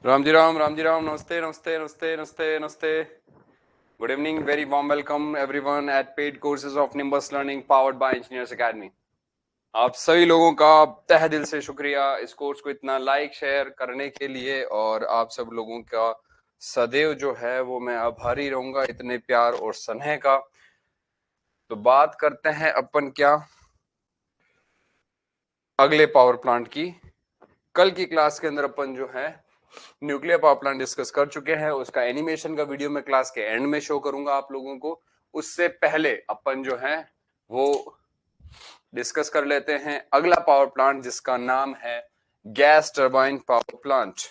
राम जी राम, राम जी राम। नमस्ते नमस्ते नमस्ते नमस्ते नमस्ते। Good evening, very warm welcome everyone eight paid courses of nimbus learning powered by engineers academy. आप सभी लोगों का तहे दिल से शुक्रिया इस कोर्स को इतना लाइक शेयर करने के लिए, और आप सब लोगों का सदैव जो है वो मैं आभारी रहूंगा इतने प्यार और स्नेह का। तो बात करते हैं अपन क्या अगले पावर प्लांट की। कल की क्लास के अंदर अपन जो है न्यूक्लियर पावर प्लांट डिस्कस कर चुके हैं। उसका एनिमेशन का वीडियो मैं क्लास के एंड में शो करूंगा आप लोगों को। उससे पहले अपन जो है वो डिस्कस कर लेते हैं अगला पावर प्लांट, जिसका नाम है गैस टरबाइन पावर प्लांट।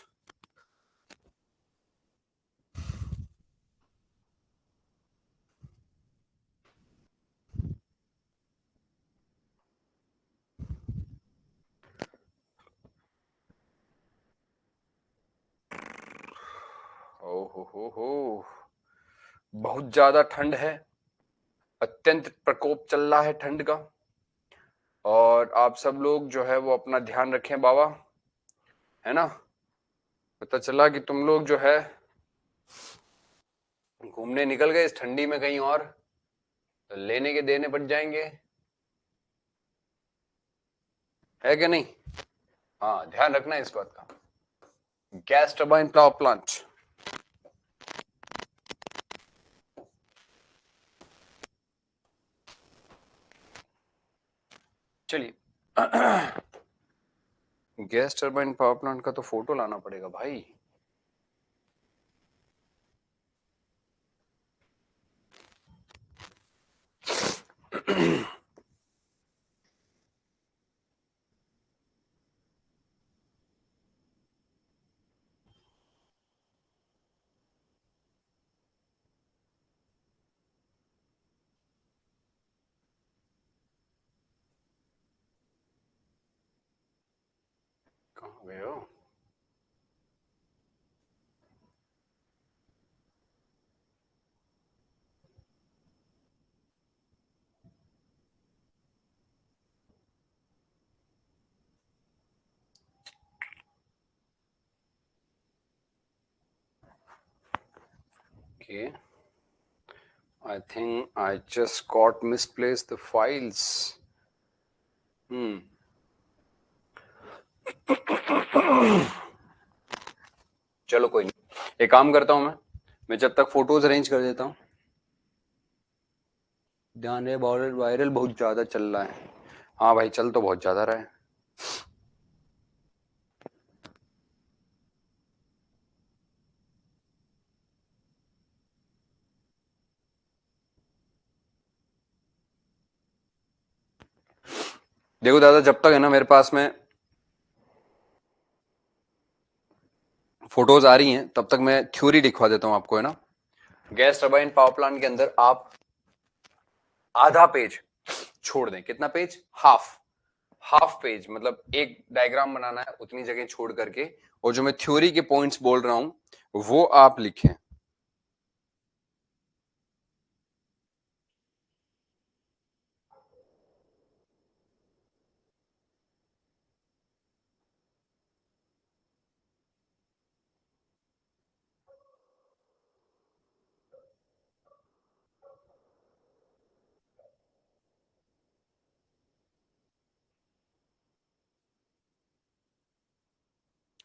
हो बहुत ज्यादा ठंड है, अत्यंत प्रकोप चल रहा है ठंड का। और आप सब लोग जो है वो अपना ध्यान रखें बाबा, है ना। पता चला कि तुम लोग जो है घूमने निकल गए इस ठंडी में कहीं और, तो लेने के देने पड़ जाएंगे, है कि नहीं। हाँ, ध्यान रखना है इस बात का। Gas turbine power plant. चलिए गैस टरबाइन पावर प्लांट का तो फोटो लाना पड़ेगा भाई। कहाँ गए हो? Okay, I think I just got misplaced the files. चलो कोई नहीं, एक काम करता हूं मैं जब तक फोटोज अरेंज कर देता हूँ। ध्यान है, वायरल वायरल बहुत ज्यादा चल रहा है। हाँ भाई, चल तो बहुत ज्यादा रहा है। देखो दादा, जब तक है ना मेरे पास में फोटोज आ रही हैं तब तक मैं थ्योरी दिखवा देता हूं आपको, है ना। गैस टरबाइन पावर प्लांट के अंदर आप आधा पेज छोड़ दें। कितना पेज? हाफ। हाफ पेज मतलब एक डायग्राम बनाना है उतनी जगह छोड़ करके, और जो मैं थ्योरी के पॉइंट्स बोल रहा हूं वो आप लिखें।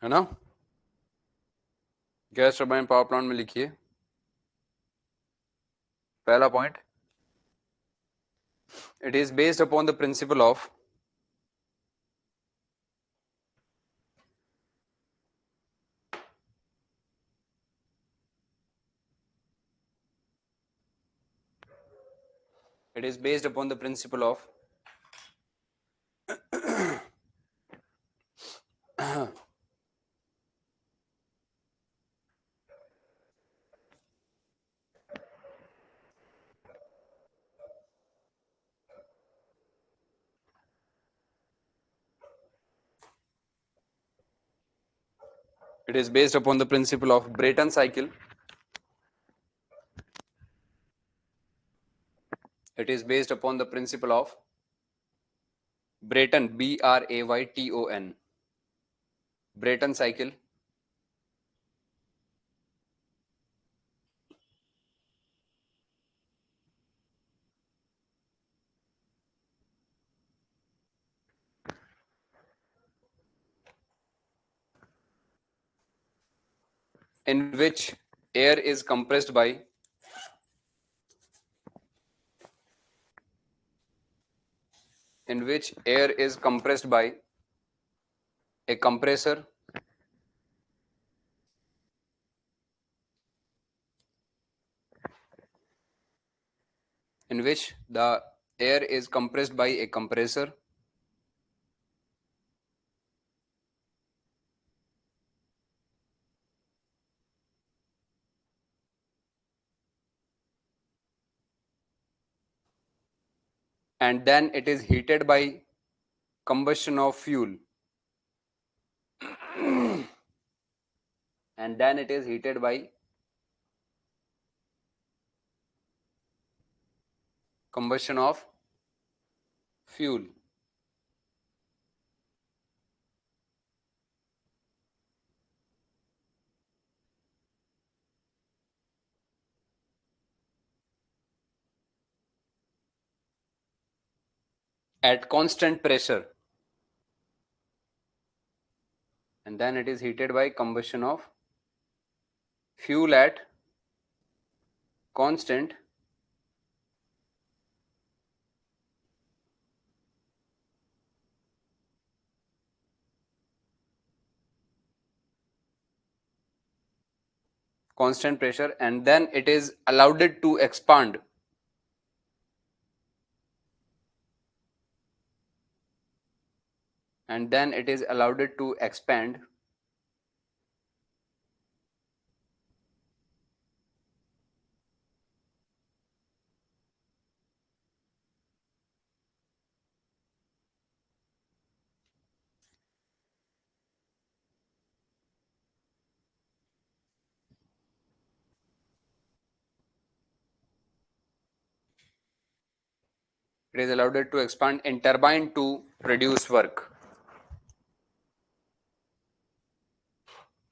है ना। गैस टरबाइन पावर प्लांट में लिखिए पहला point, it is based upon the principle of it is based upon the principle of it is based upon the principle of Brayton cycle. It is based upon the principle of Brayton, Brayton, Brayton cycle. in which air is compressed by a compressor in which the air is compressed by a compressor and then it is heated by combustion of fuel and then it is heated by combustion of fuel. At constant pressure and then it is heated by combustion of fuel at constant pressure and then it is allowed to expand in turbine to produce work.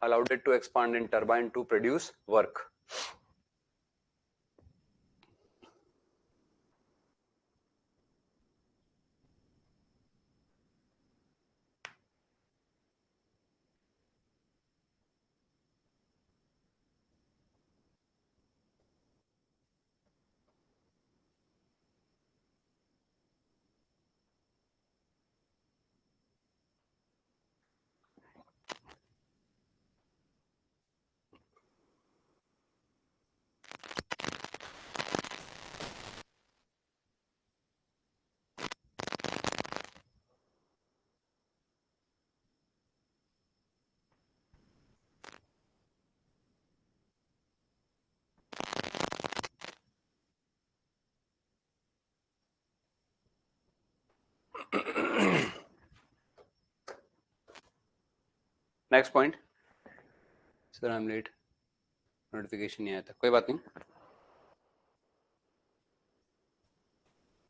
Allowed it to expand in turbine to produce work. Next point. Sir, I'm late. Notification नहीं आया था. कोई बात नहीं,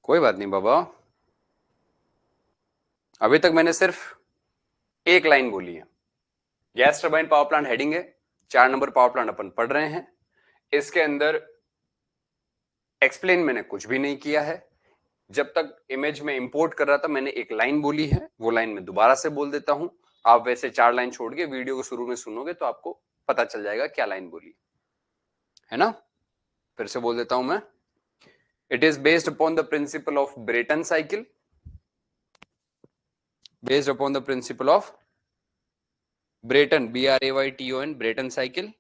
कोई बात नहीं बाबा. अभी तक मैंने सिर्फ एक लाइन बोली है. Gas turbine power plant heading है, 4 नंबर पावर प्लांट अपन पढ़ रहे हैं. इसके अंदर एक्सप्लेन मैंने कुछ भी नहीं किया है. जब तक इमेज में इंपोर्ट कर रहा था मैंने एक लाइन बोली है, वो लाइन मैं दोबारा से बोल देता हूं. आप वैसे 4 लाइन छोड़ के वीडियो को शुरू में सुनोगे तो आपको पता चल जाएगा क्या लाइन बोली है ना. फिर से बोल देता हूं मैं. It is based upon the principle of Brayton cycle, based upon the principle of Brayton, B-R-A-Y-T-O-N, Brayton cycle,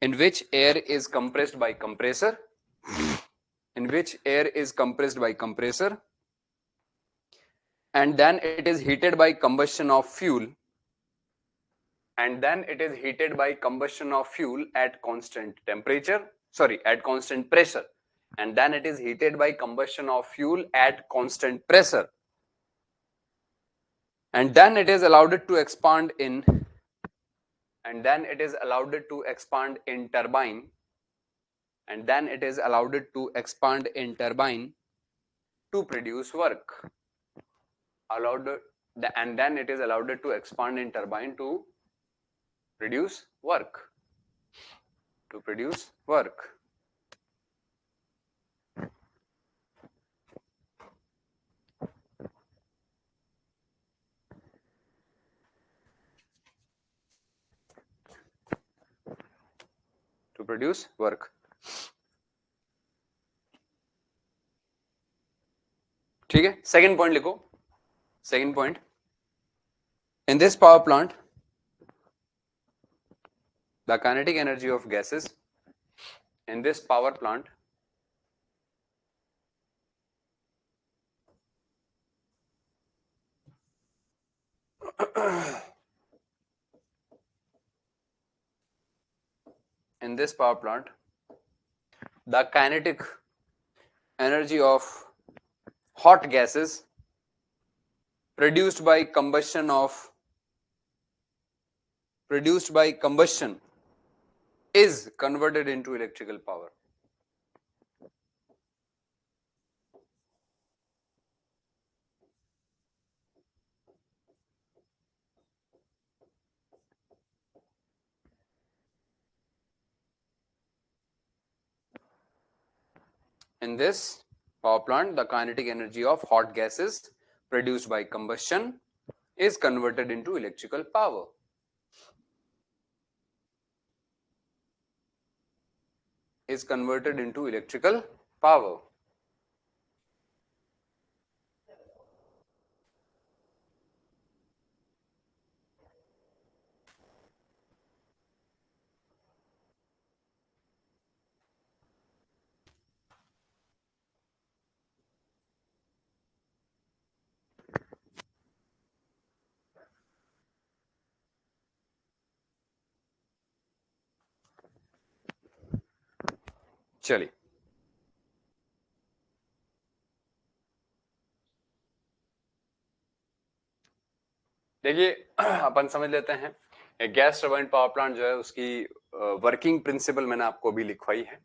in which air is compressed by compressor, and then it is heated by combustion of fuel, at constant temperature, at constant pressure, and then it is heated by combustion of fuel at constant pressure, and then it is allowed to expand in turbine, to produce work. to produce work. ठीक है, second point लिखो. Second point, in this power plant the kinetic energy of gases in this power plant in this power plant the kinetic energy of hot gases produced by combustion is converted into electrical power. In this power plant, the kinetic energy of hot gases produced by combustion is converted into electrical power. Is converted into electrical power. चलिए, देखिए अपन समझ लेते हैं एक gas turbine power plant जो है उसकी working principle मैंने आपको अभी लिखवाई है.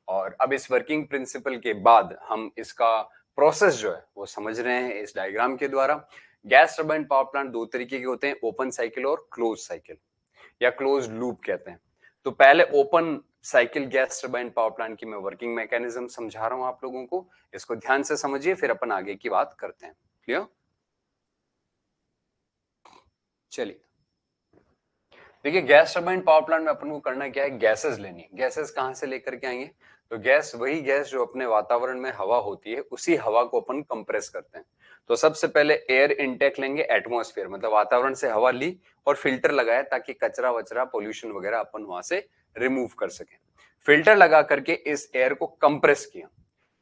और अब इस वर्किंग प्रिंसिपल के बाद हम इसका प्रोसेस जो है वो समझ रहे हैं इस डायग्राम के द्वारा. गैस टरबाइन पावर प्लांट दो तरीके के होते हैं, ओपन साइकिल और क्लोज साइकिल या क्लोज लूप कहते हैं. तो पहले open cycle gas turbine power plant की मैं वर्किंग मैकेनिज्म समझा रहा हूं आप लोगों को. इसको ध्यान से समझिए, फिर अपन आगे की बात करते हैं. क्लियर? चलिए, देखिए गैस टरबाइन पावर प्लांट में अपन को करना क्या है, गैसेस लेनी है. गैसेस कहां से लेकर के आएंगे? तो गैस वही गैस जो अपने वातावरण में हवा होती है उसी हवा को अपन कंप्रेस करते हैं. तो सबसे पहले एयर इनटेक लेंगे, एटमॉस्फेयर मतलब वातावरण से हवा ली और फिल्टर लगाया ताकि कचरा वचरा पोल्यूशन वगैरह अपन वहां से रिमूव कर सके. फिल्टर लगा करके इस एयर को कंप्रेस किया.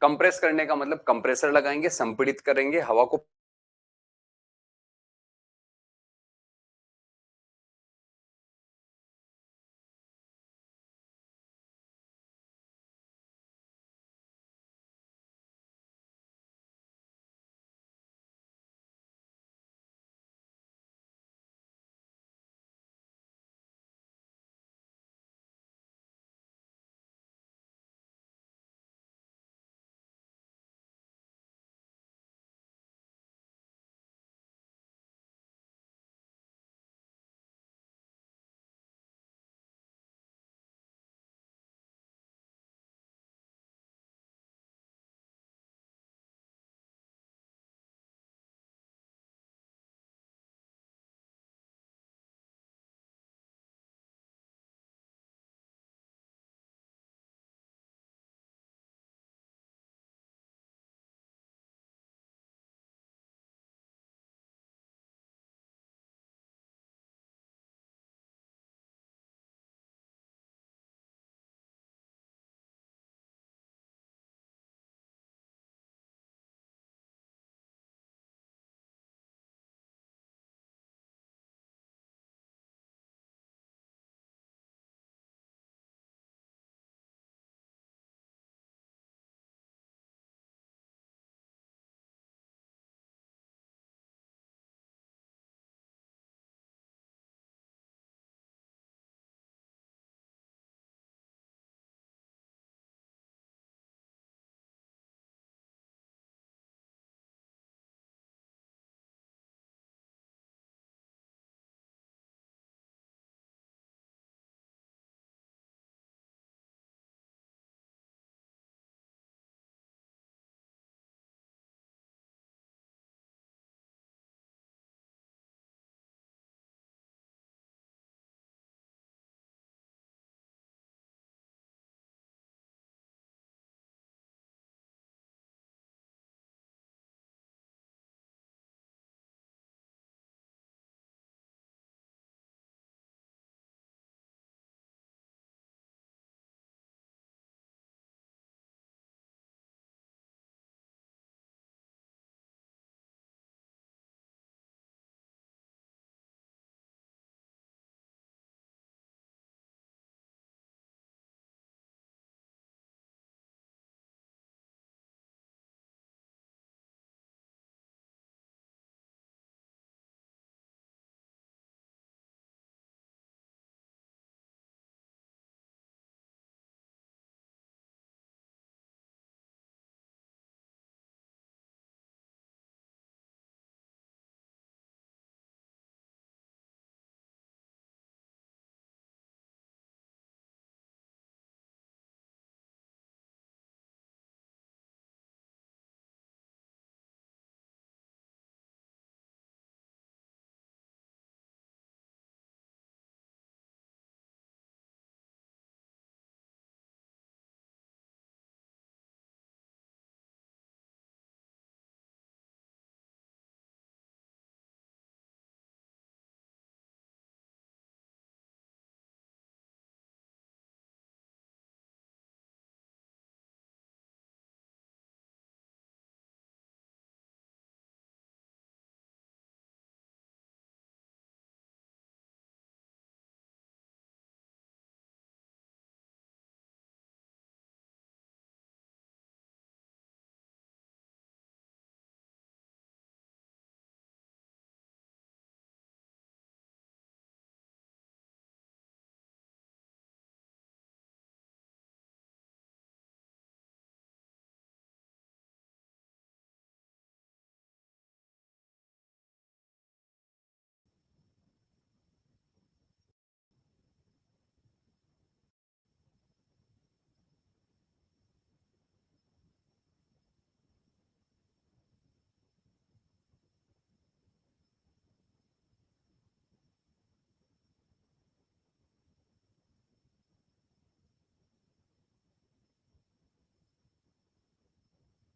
कंप्रेस करने का मतलब कंप्रेसर लगाएंगे, संपीड़ित करेंगे हवा को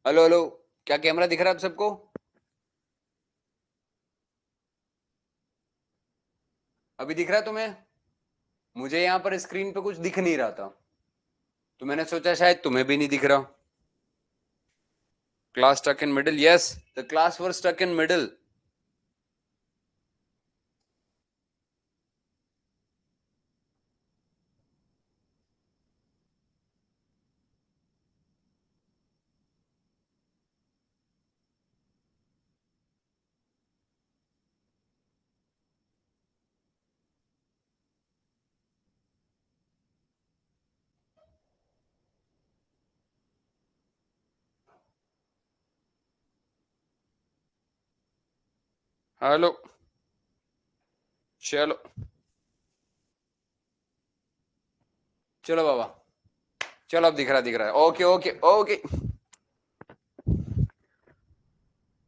हेलो हेलो, क्या कैमरा दिख रहा है आप सबको? अभी दिख रहा है तुम्हें? मुझे यहाँ पर स्क्रीन पे कुछ दिख नहीं रहा था, तो मैंने सोचा शायद तुम्हें भी नहीं दिख रहा। Class stuck in middle, yes, the class were stuck in middle. Hello, चलो चलो बाबा, चलो अब दिख रहा है। Okay okay okay.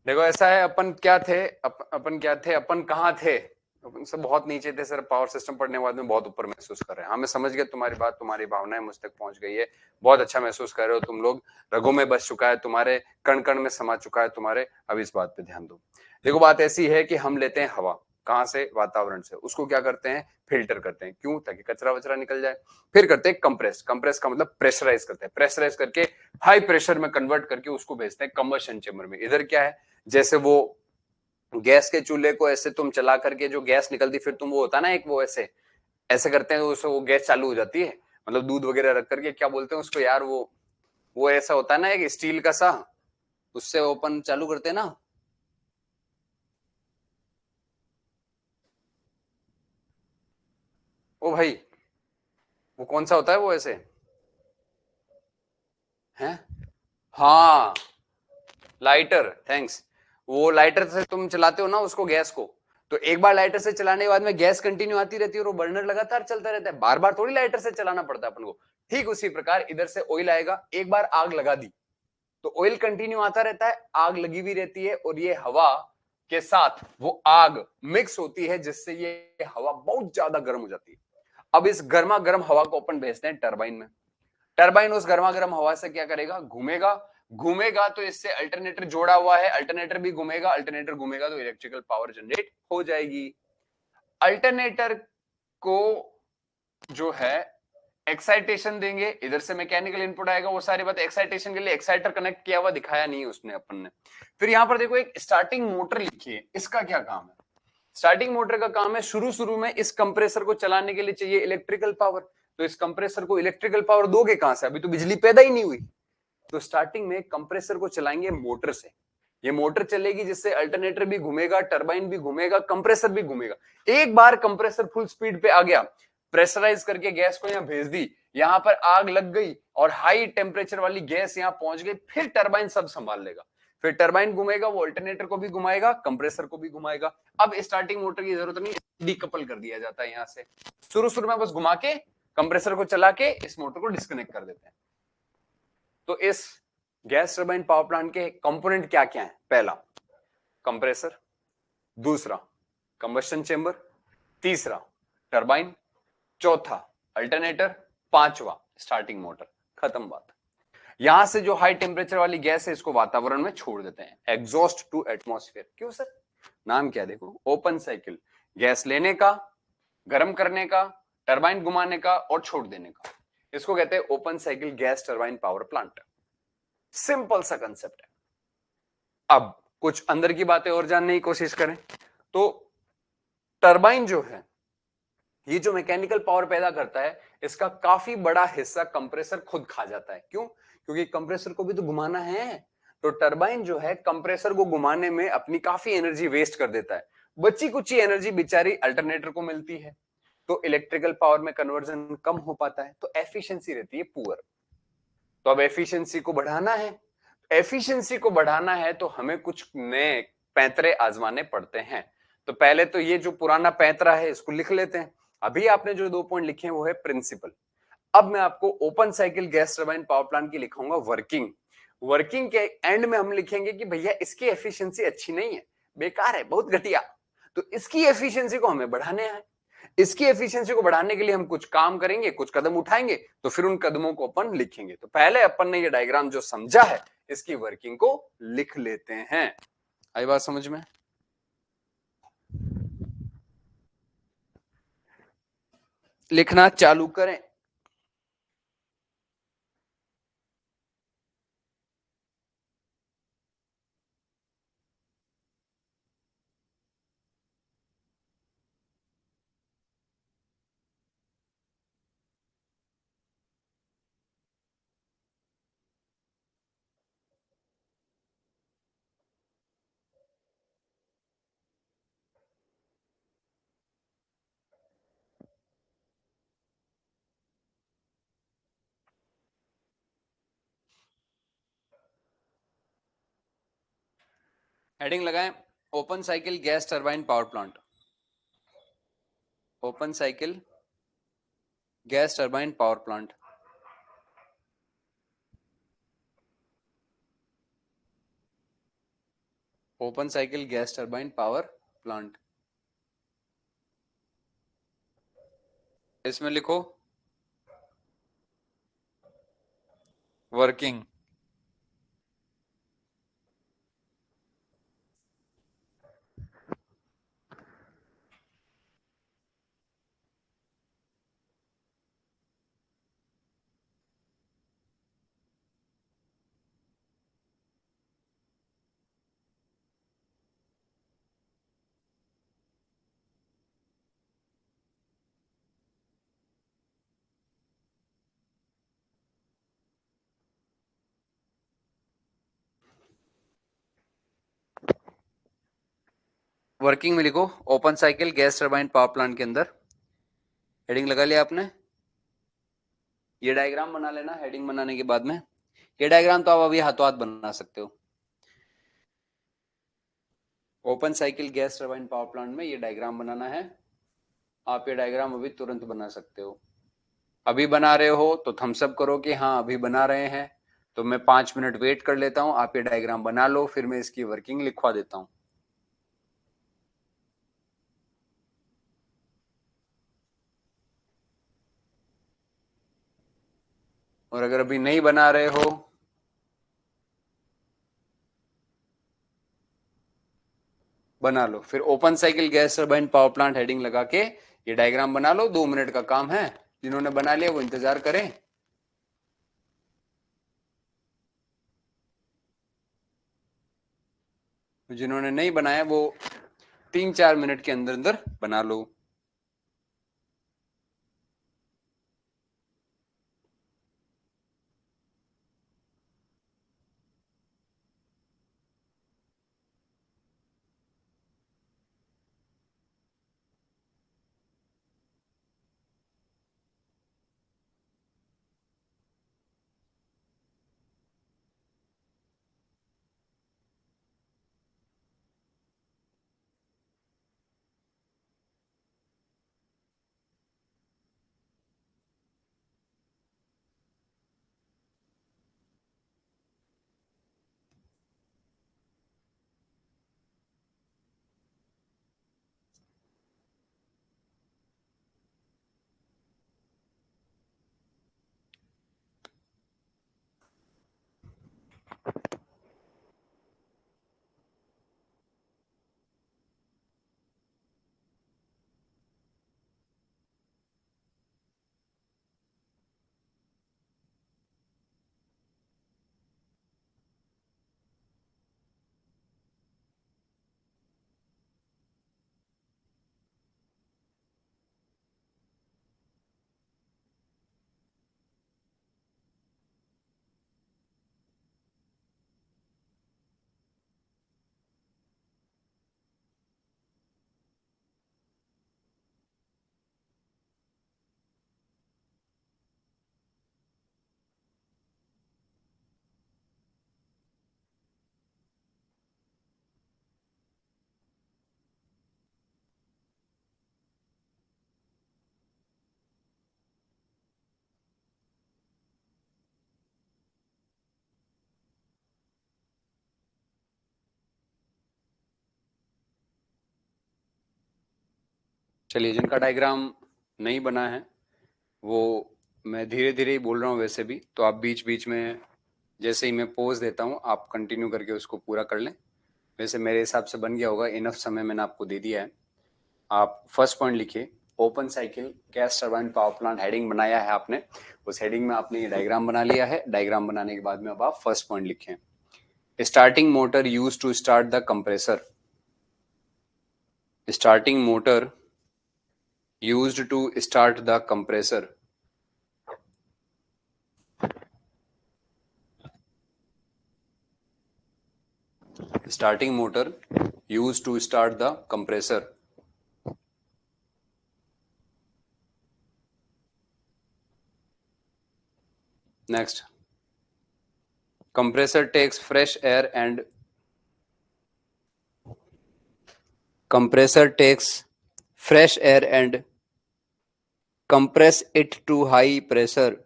देखो ऐसा है, अपन क्या थे, अपन कहाँ थे? अपन सब बहुत नीचे थे सर, पावर सिस्टम पढ़ने के बाद में बहुत ऊपर महसूस कर रहे हैं। हाँ मैं समझ गया तुम्हारी बात, तुम्हारी भावनाएं मुझ तक पहुंच गई है। बहुत अच्छा महसूस कर रहे हो तुम लोग, रगों में बस चुका है, तुम्हारे कण कण में समा चुका है तुम्हारे। अब इस बात पे ध्यान दो। देखो बात ऐसी है कि हम लेते हैं हवा कहाँ से, वातावरण से, उसको क्या करते हैं, फिल्टर करते हैं। क्यों? ताकि कचरा वचरा निकल जाए। फिर करते हैं कंप्रेस, कंप्रेस का मतलब प्रेशराइज करते हैं, प्रेशराइज करके हाई प्रेशर में कन्वर्ट करके उसको भेजते हैं कंबशन चेंबर में। इधर क्या है, जैसे वो गैस के चूल्हे को ऐसे तुम चला करके जो गैस निकलती, फिर तुम वो होता ना एक, वो ऐसे ऐसे करते हैं उससे वो गैस चालू हो जाती है। मतलब दूध वगैरह रख करके, क्या बोलते हैं उसको यार, वो ऐसा होता है ना एक स्टील का सा, उससे ओपन चालू करते हैं ना। ओ भाई, वो कौन सा होता है वो ऐसे, हैं? हाँ, लाइटर, थैंक्स। वो लाइटर से तुम चलाते हो ना उसको, गैस को। तो एक बार लाइटर से चलाने के बाद में गैस कंटिन्यू आती रहती है और वो बर्नर लगातार चलता रहता है, बार बार थोड़ी लाइटर से चलाना पड़ता है अपन को। ठीक उसी प्रकार इधर से ऑयल आएगा, एक बार आग लगा दी तो ऑयल कंटिन्यू आता रहता है, आग लगी हुई रहती है, और ये हवा के साथ वो आग मिक्स होती है, जिससे ये हवा बहुत ज्यादा गर्म हो जाती है। अब इस गर्मा गर्म हवा को अपन भेजते हैं टरबाइन में। टरबाइन उस गर्मा गर्म हवा से क्या करेगा, घूमेगा। घूमेगा तो इससे अल्टरनेटर जोड़ा हुआ है, अल्टरनेटर भी घूमेगा, अल्टरनेटर घूमेगा तो इलेक्ट्रिकल पावर जनरेट हो जाएगी। अल्टरनेटर को जो है एक्साइटेशन देंगे, इधर से मैकेनिकल इनपुट आएगा, वो सारी बात एक्साइटेशन के लिए एक्साइटर कनेक्ट किया हुआ दिखाया नहीं उसने अपन ने। फिर यहां पर देखो एक स्टार्टिंग मोटर लिखी है, इसका क्या काम है? स्टार्टिंग मोटर का काम है शुरू शुरू में इस कंप्रेसर को चलाने के लिए चाहिए इलेक्ट्रिकल पावर। तो इस कंप्रेसर को इलेक्ट्रिकल पावर दोगे कहां से, अभी तो बिजली पैदा ही नहीं हुई। तो स्टार्टिंग में कंप्रेसर को चलाएंगे मोटर से। ये मोटर चलेगी जिससे अल्टरनेटर भी घूमेगा, टरबाइन भी घूमेगा, कंप्रेसर भी घूमेगा। एक बार कंप्रेसर फुल स्पीड पे आ गया, प्रेशराइज करके गैस को यहां भेज दी, यहां पर आग लग गई और हाई टेम्परेचर वाली गैस यहां पहुंच गई, फिर टरबाइन सब संभाल लेगा। फिर टरबाइन घूमेगा, वो अल्टरनेटर को भी घुमाएगा, कंप्रेसर को भी घुमाएगा। अब स्टार्टिंग मोटर की जरूरत नहीं, डीकपल कर दिया जाता है यहां से। शुरू शुरू में बस घुमा के कंप्रेसर को चला के इस मोटर को डिस्कनेक्ट कर देते हैं। तो इस गैस टरबाइन पावर प्लांट के कंपोनेंट क्या क्या है? पहला कंप्रेसर, दूसरा कंबस्शन चेंबर, तीसरा टरबाइन, चौथा अल्टरनेटर, पांचवा स्टार्टिंग मोटर। खत्म बात। यहां से जो हाई टेम्परेचर वाली गैस है इसको वातावरण में छोड़ देते हैं, एग्जॉस्ट टू एटमॉस्फेयर। क्यों सर? नाम क्या देखो, ओपन साइकिल, गैस लेने का, गर्म करने का, टरबाइन घुमाने का और छोड़ देने का, इसको कहते हैं open cycle gas turbine power plant. Simple सा कंसेप्ट है। अब कुछ अंदर की बातें और जानने की कोशिश करें तो टरबाइन जो है, ये जो मैकेनिकल पावर पैदा करता है, इसका काफी बड़ा हिस्सा कंप्रेसर खुद खा जाता है। क्यों? क्योंकि कंप्रेसर को भी तो घुमाना है। तो टरबाइन जो है कंप्रेसर को घुमाने में अपनी काफी एनर्जी वेस्ट कर देता है। बची कुछ एनर्जी बेचारी अल्टरनेटर को मिलती है, तो इलेक्ट्रिकल पावर में कन्वर्जन कम हो पाता है, तो एफिशिएंसी रहती है पुअर। तो अब एफिशिएंसी को बढ़ाना है, एफिशिएंसी को बढ़ाना है तो हमें कुछ नए पैंतरे आजमाने पड़ते हैं। तो पहले तो ये जो पुराना पैंतरा है इसको लिख लेते हैं। अभी आपने जो 2 पॉइंट लिखे हैं वो है प्रिंसिपल। अब मैं आपको open cycle gas turbine power plant की लिखाऊंगा वर्किंग। वर्किंग के एंड में हम लिखेंगे कि भैया इसकी एफिशिएंसी अच्छी नहीं है, बेकार है, बहुत घटिया। तो इसकी एफिशिएंसी को हमें बढ़ाने हैं। इसकी एफिशिएंसी को बढ़ाने के लिए हम कुछ काम करेंगे, कुछ कदम उठाएंगे, तो फिर उन कदमों को अपन लिखेंगे। तो पहले अपन ने ये डायग्राम जो समझा है इसकी वर्किंग को लिख लेते हैं। आई बात समझ में? लिखना चालू करें। हेडिंग लगाएं, open cycle gas turbine power plant. Open cycle gas turbine power plant. Open cycle gas turbine power plant. इसमें लिखो वर्किंग। वर्किंग में लिखो open cycle gas turbine power plant के अंदर। हेडिंग लगा लिया आपने? ये डायग्राम बना लेना हेडिंग बनाने के बाद में। ये डायग्राम तो आप अभी हाथों हाथ बना सकते हो। Open cycle gas turbine power plant में ये डायग्राम बनाना है। आप ये डायग्राम अभी तुरंत बना सकते हो। अभी बना रहे हो तो थम्स अप करो कि हाँ अभी बना रहे हैं, तो मैं 5 मिनट वेट कर लेता हूं, आप ये डायग्राम बना लो, फिर मैं इसकी वर्किंग लिखवा देता हूं। और अगर अभी नहीं बना रहे हो बना लो, फिर open cycle gas turbine power plant heading लगा के ये डायग्राम बना लो। 2 मिनट का काम है, जिन्होंने बना लिया वो इंतजार करें। जिन्होंने नहीं बनाया वो 3-4 मिनट के अंदर अंदर बना लो। चलिए, जिनका डायग्राम नहीं बना है वो मैं धीरे धीरे ही बोल रहा हूँ, वैसे भी तो आप बीच बीच में जैसे ही मैं पोज देता हूँ आप कंटिन्यू करके उसको पूरा कर लें। वैसे मेरे हिसाब से बन गया होगा, इनफ समय मैंने आपको दे दिया है। आप फर्स्ट पॉइंट लिखिए, open cycle gas turbine power plant. Heading बनाया है आपने, उस हेडिंग में आपने ये डायग्राम बना लिया है। डायग्राम बनाने के बाद में अब आप फर्स्ट पॉइंट लिखें, starting motor use to start the compressor. Starting motor used to start the compressor. Starting motor used to start the compressor. Next, compressor takes fresh air and compress it to high pressure.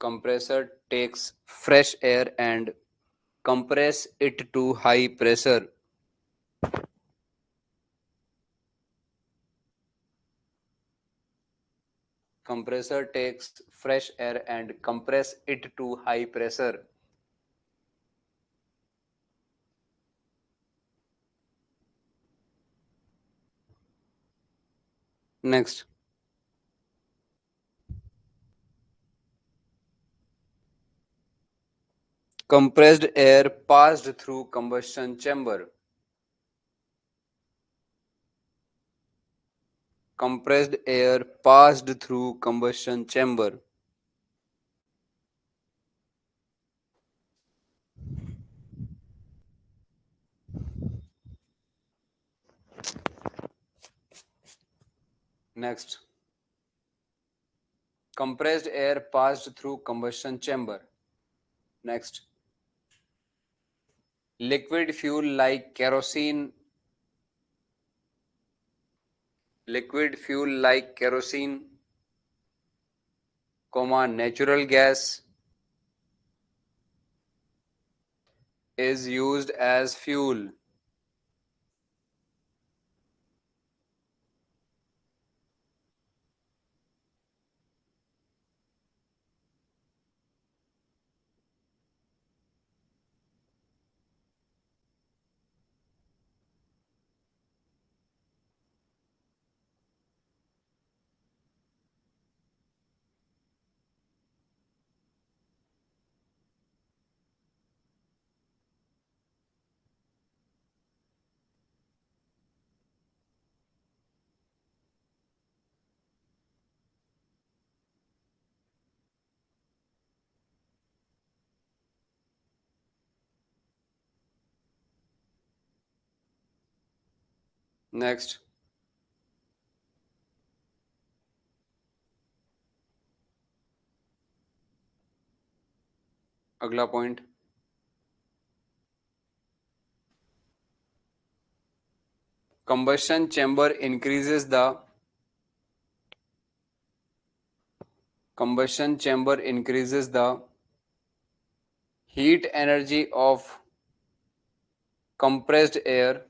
Compressor takes fresh air and compress it to high pressure. Compressor takes fresh air and compress it to high pressure. Next, compressed air passed through combustion chamber. Compressed air passed through combustion chamber. Next, compressed air passed through combustion chamber. Next, liquid fuel like kerosene, natural gas is used as fuel. Next, अगला point, combustion chamber increases the heat energy of compressed air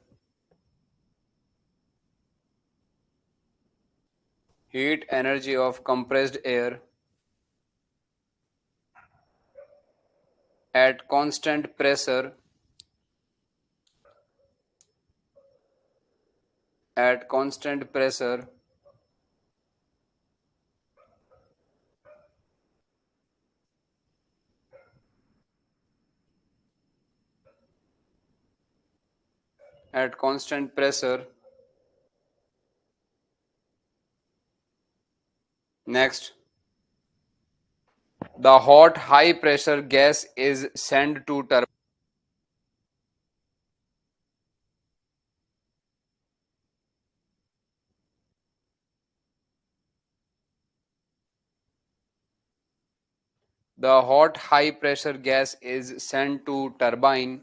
at constant pressure at constant pressure at constant pressure. Next, the hot high pressure gas is sent to turbine. The hot high pressure gas is sent to turbine.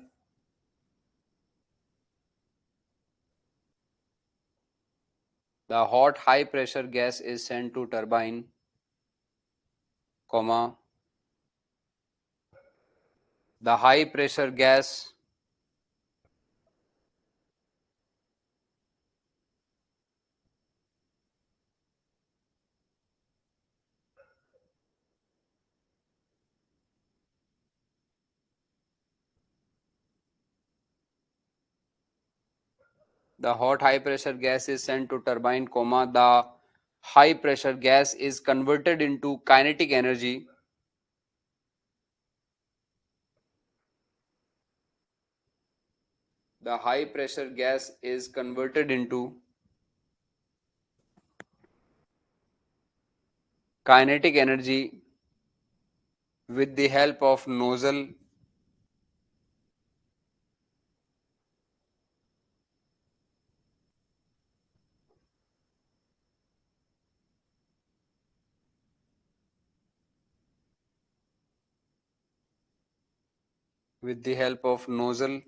The hot high pressure gas is sent to turbine, comma, the high pressure gas The hot high pressure gas is sent to turbine, comma, the high pressure gas is converted into kinetic energy. The high pressure gas is converted into kinetic energy with the help of nozzle. With the help of nozzle.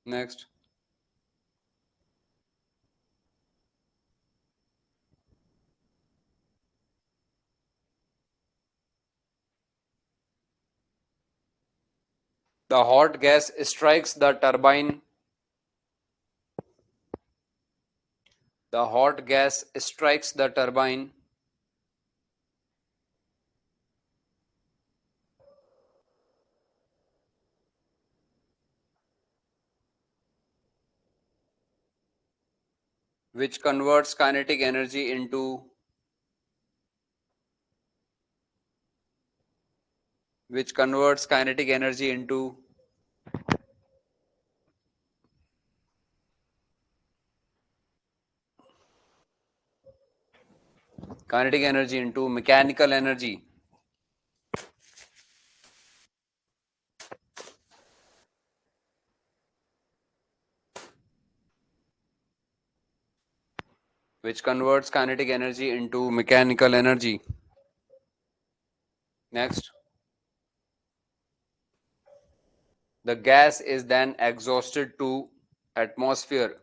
Next. The hot gas strikes the turbine. The hot gas strikes the turbine which converts kinetic energy into which converts kinetic energy into mechanical energy. Which converts kinetic energy into mechanical energy. Next. The gas is then exhausted to atmosphere.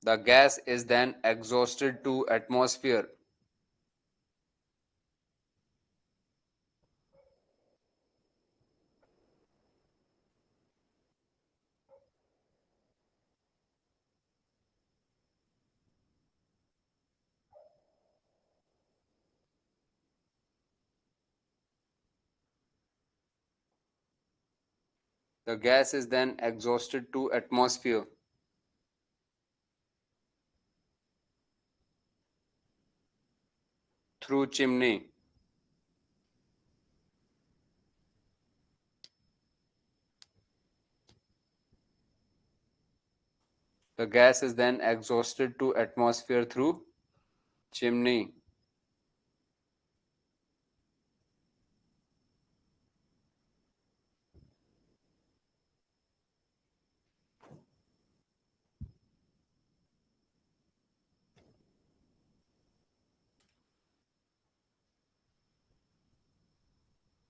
The gas is then exhausted to atmosphere. The gas is then exhausted to atmosphere. Through chimney. The gas is then exhausted to atmosphere through chimney.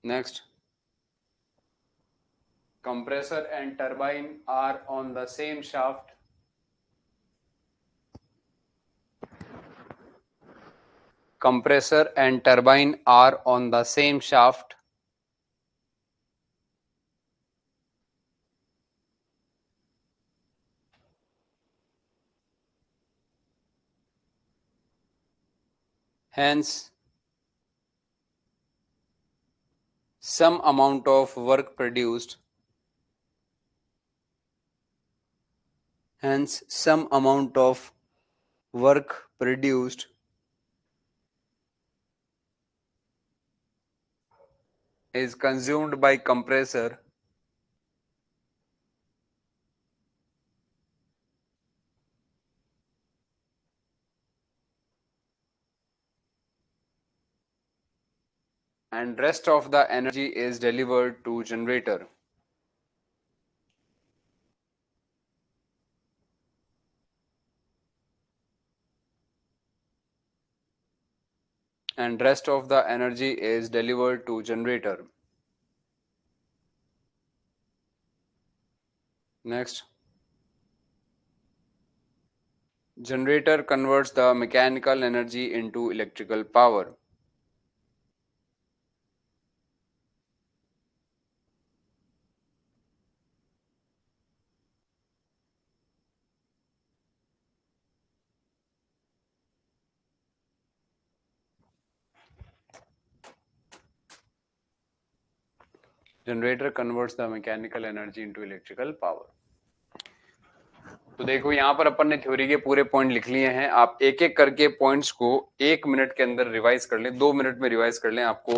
Next. Compressor and turbine are on the same shaft. Compressor and turbine are on the same shaft. Hence, some amount of work produced. Hence, some amount of work produced is consumed by compressor and rest of the energy is delivered to generator. And rest of the energy is delivered to generator. Next. Generator converts the mechanical energy into electrical power. Generator converts the mechanical energy into electrical power. तो देखो यहाँ पर अपन ने theory के पूरे point लिख लिए हैं, आप एक एक करके पॉइंट्स को 1 मिनट के अंदर रिवाइज कर लें, 2 मिनट में रिवाइज कर लें। आपको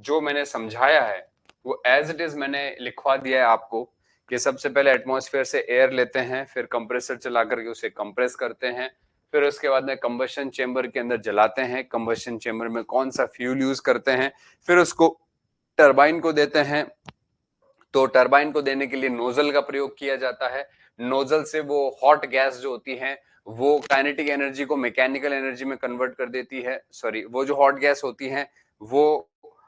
जो मैंने समझाया है वो एज इट इज मैंने लिखवा दिया है आपको, कि सबसे पहले एटमॉस्फेयर से एयर लेते हैं, फिर कंप्रेसर चला करके उसे कंप्रेस करते हैं, फिर उसके बाद में कंबशन चेंबर के अंदर जलाते हैं, कंबशन चेंबर में कौन सा फ्यूल यूज करते हैं, फिर उसको टरबाइन को देते हैं। तो टरबाइन को देने के लिए नोजल का प्रयोग किया जाता है, नोजल से वो हॉट गैस जो होती है वो काइनेटिक एनर्जी को मैकेनिकल एनर्जी में कन्वर्ट कर देती है। सॉरी, वो जो हॉट गैस होती है वो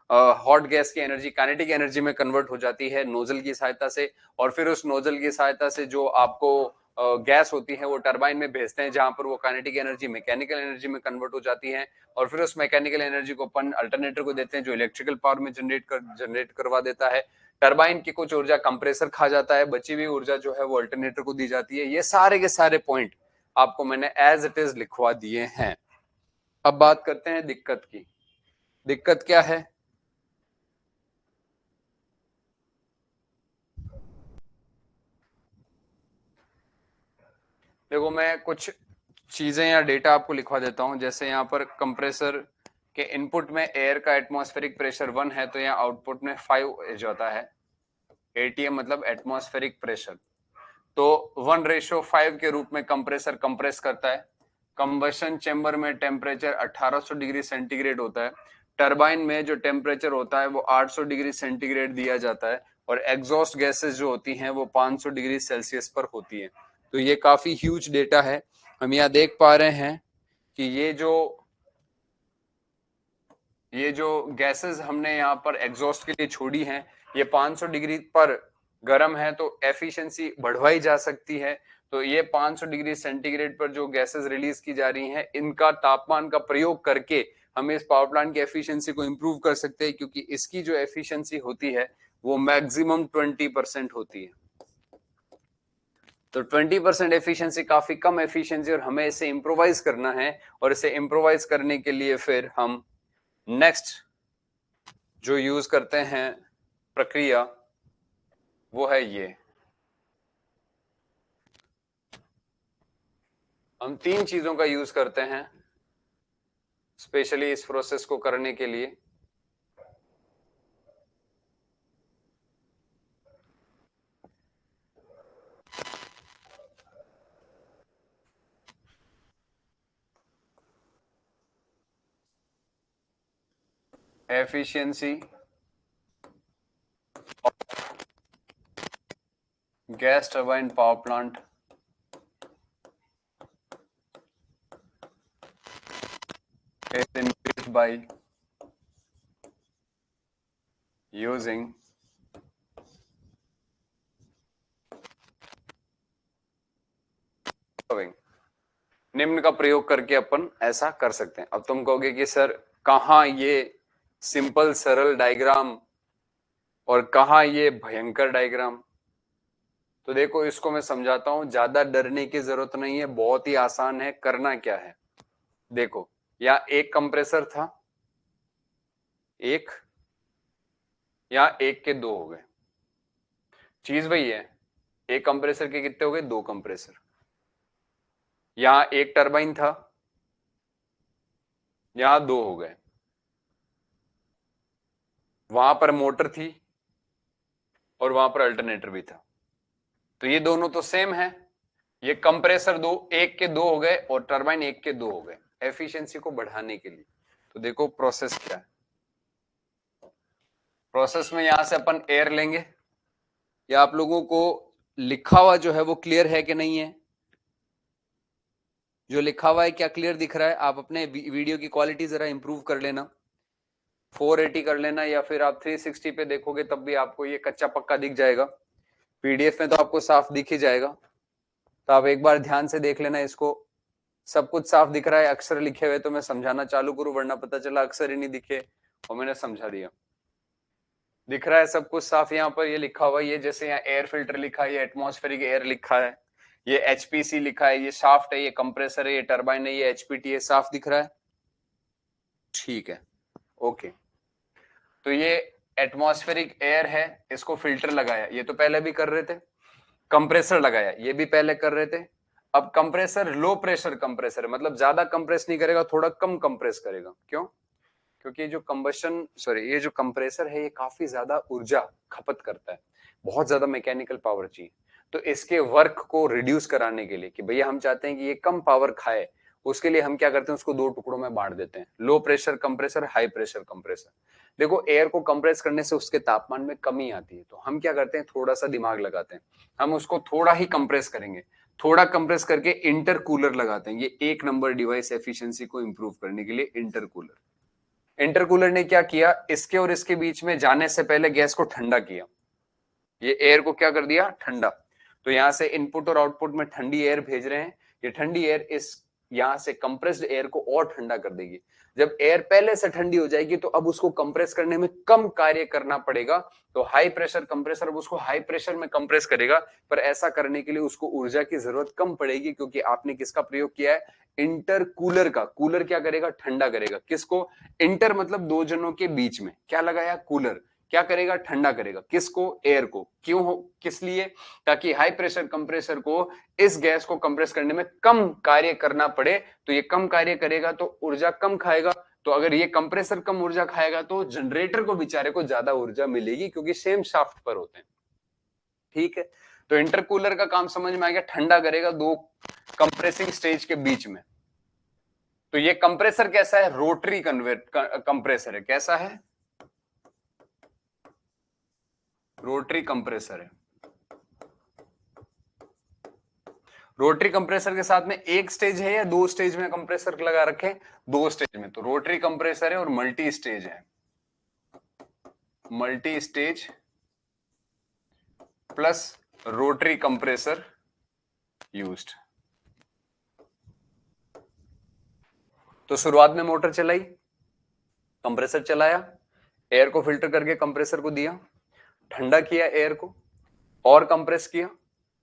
हॉट गैस की एनर्जी काइनेटिक एनर्जी में कन्वर्ट हो जाती है नोजल की सहायता से, और फिर उस नोजल की सहायता से जो आपको गैस होती है वो टरबाइन में भेजते हैं, जहां पर वो काइनेटिक एनर्जी मैकेनिकल एनर्जी में कन्वर्ट हो जाती है, और फिर उस मैकेनिकल एनर्जी को अपन अल्टरनेटर को देते हैं जो इलेक्ट्रिकल पावर में जनरेट करवा देता है। टरबाइन की कुछ ऊर्जा कंप्रेसर खा जाता है, बची हुई ऊर्जा जो है वो अल्टरनेटर को दी जाती है। ये सारे के सारे पॉइंट आपको मैंने एज इट इज लिखवा दिए हैं। अब बात करते हैं दिक्कत की। दिक्कत क्या है? देखो मैं कुछ चीजें या डेटा आपको लिखवा देता हूं। जैसे यहाँ पर कंप्रेसर के इनपुट में एयर का एटमॉस्फेरिक प्रेशर 1 है, तो यहाँ आउटपुट में 5 जाता है। एटीएम मतलब एटमॉस्फेरिक प्रेशर। तो 1:5 के रूप में कंप्रेसर कंप्रेस करता है। कंबशन चेंबर में टेम्परेचर 1800 डिग्री सेंटीग्रेड होता है। टरबाइन में जो टेम्परेचर होता है वो 800 डिग्री सेंटीग्रेड दिया जाता है, और एग्जॉस्ट गैसेस जो होती हैं वो 500 डिग्री सेल्सियस पर होती है। तो ये काफी ह्यूज डेटा है। हम यहाँ देख पा रहे हैं कि ये जो गैसेस हमने यहाँ पर एग्जॉस्ट के लिए छोड़ी हैं, ये 500 डिग्री पर गर्म है, तो एफिशिएंसी बढ़वाई जा सकती है। तो ये 500 डिग्री सेंटीग्रेड पर जो गैसेस रिलीज की जा रही हैं, इनका तापमान का प्रयोग करके हम इस पावर प्लांट की एफिशिएंसी को इंप्रूव कर सकते हैं, क्योंकि इसकी जो एफिशिएंसी होती है वो मैक्सिमम 20% होती है। तो 20% एफिशिएंसी काफी कम एफिशिएंसी, और हमें इसे इम्प्रोवाइज करना है, और इसे इम्प्रोवाइज करने के लिए फिर हम नेक्स्ट जो यूज करते हैं प्रक्रिया वो है ये। हम 3 चीजों का यूज करते हैं स्पेशली इस प्रोसेस को करने के लिए। Efficiency gas turbine power plant is increased by using निम्न का प्रयोग करके अपन ऐसा कर सकते हैं। अब तुम कहोगे कि सर कहां ये सिंपल सरल डायग्राम और कहां ये भयंकर डायग्राम। तो देखो इसको मैं समझाता हूं, ज्यादा डरने की जरूरत नहीं है, बहुत ही आसान है। करना क्या है, देखो यहां एक कंप्रेसर था, एक, यहां एक के 2 हो गए। चीज वही है, एक कंप्रेसर के कितने हो गए, 2 कंप्रेसर। यहां एक टरबाइन था, यहां 2 हो गए। वहां पर मोटर थी और वहां पर अल्टरनेटर भी था। तो ये दोनों तो सेम है। ये कंप्रेसर 2 एक के 2 हो गए और टरबाइन 1 के 2 हो गए एफिशिएंसी को बढ़ाने के लिए। तो देखो प्रोसेस क्या है। प्रोसेस में यहां से अपन एयर लेंगे। या आप लोगों को लिखा हुआ जो है वो क्लियर है कि नहीं है? जो लिखा हुआ है क्या क्लियर दिख रहा है? आप अपने वीडियो की क्वालिटी जरा इंप्रूव कर लेना, 480 कर लेना, या फिर आप 360 पे देखोगे तब भी आपको ये कच्चा पक्का दिख जाएगा। पीडीएफ में तो आपको साफ दिख ही जाएगा। तो आप एक बार ध्यान से देख लेना इसको। सब कुछ साफ दिख रहा है, अक्षर लिखे हुए तो मैं समझाना चालू करूं, वरना पता चला अक्षर ही नहीं दिखे और मैंने समझा दिया। दिख रहा है सब कुछ साफ? यहाँ पर ये लिखा हुआ है, ये जैसे यहाँ एयर फिल्टर लिखा है, ये एटमॉस्फेरिक एयर लिखा है, ये एचपीसी लिखा है, ये शाफ्ट है, ये कंप्रेसर है, ये टरबाइन है, ये एचपीटी है। साफ दिख रहा है? ठीक है, ओके। तो ये एटमॉस्फेरिक एयर है, इसको फिल्टर लगाया, ये तो पहले भी कर रहे थे। कंप्रेसर लगाया, ये भी पहले कर रहे थे। अब कंप्रेसर लो प्रेशर कंप्रेसर, मतलब ज्यादा कंप्रेस नहीं करेगा, थोड़ा कम कंप्रेस करेगा। क्यों? क्योंकि जो कंबशन सॉरी ये जो कंप्रेसर है ये काफी ज्यादा ऊर्जा खपत करता है, बहुत ज्यादा मैकेनिकल पावर चाहिए। तो इसके वर्क को रिड्यूस कराने के लिए कि भैया हम चाहते हैं कि ये कम पावर खाए, उसके लिए हम क्या करते हैं, उसको दो टुकड़ों में बांट देते हैं, low pressure compressor, high pressure compressor. देखो एयर को कंप्रेस करने से उसके तापमान में कमी आती है, तो हम क्या करते हैं, थोड़ा सा दिमाग लगाते हैं, हम उसको थोड़ा ही कंप्रेस करेंगे, थोड़ा कंप्रेस करके इंटरकूलर लगाते हैं। ये एक नंबर डिवाइस एफिशिएंसी को इंप्रूव करने के लिए इंटरकूलर। इंटरकूलर ने क्या किया, इसके और इसके बीच में जाने से पहले गैस को ठंडा किया, ये एयर को क्या कर दिया, ठंडा। तो यहां से इनपुट और आउटपुट में ठंडी एयर भेज रहे हैं, ये ठंडी एयर इस यहां से कंप्रेस्ड एयर को और ठंडा कर देगी। जब एयर पहले से ठंडी हो जाएगी तो अब उसको कंप्रेस करने में कम कार्य करना पड़ेगा, तो हाई प्रेशर कंप्रेसर अब उसको हाई प्रेशर में कंप्रेस करेगा, पर ऐसा करने के लिए उसको ऊर्जा की जरूरत कम पड़ेगी, क्योंकि आपने किसका प्रयोग किया है, इंटरकूलर का। कूलर क्या करेगा, ठंडा करेगा। किसको? इंटर मतलब दो जनों के बीच में क्या लगाया, कूलर। क्या करेगा, ठंडा करेगा। किसको? एयर को। क्यों हो, किस लिए? ताकि हाई प्रेशर कंप्रेसर को इस गैस को कंप्रेस करने में कम कार्य करना पड़े, तो ये कम कार्य करेगा तो ऊर्जा कम खाएगा। तो अगर ये कंप्रेसर कम ऊर्जा खाएगा तो जनरेटर को बेचारे को ज्यादा ऊर्जा मिलेगी, क्योंकि सेम शाफ्ट पर होते हैं। ठीक है, तो इंटरकूलर का काम समझ में आ गया, ठंडा करेगा दो कंप्रेसिंग स्टेज के बीच में। तो ये कंप्रेसर कैसा है, रोटरी कन्वर्ट कंप्रेसर है। कैसा है, रोटरी कंप्रेसर है। रोटरी कंप्रेसर के साथ में एक स्टेज है या दो स्टेज में कंप्रेसर लगा रखे, दो स्टेज में। तो रोटरी कंप्रेसर है और मल्टी स्टेज है, multi stage plus rotary compressor used. तो शुरुआत में मोटर चलाई, कंप्रेसर चलाया, एयर को फिल्टर करके कंप्रेसर को दिया, ठंडा किया एयर को और कंप्रेस किया।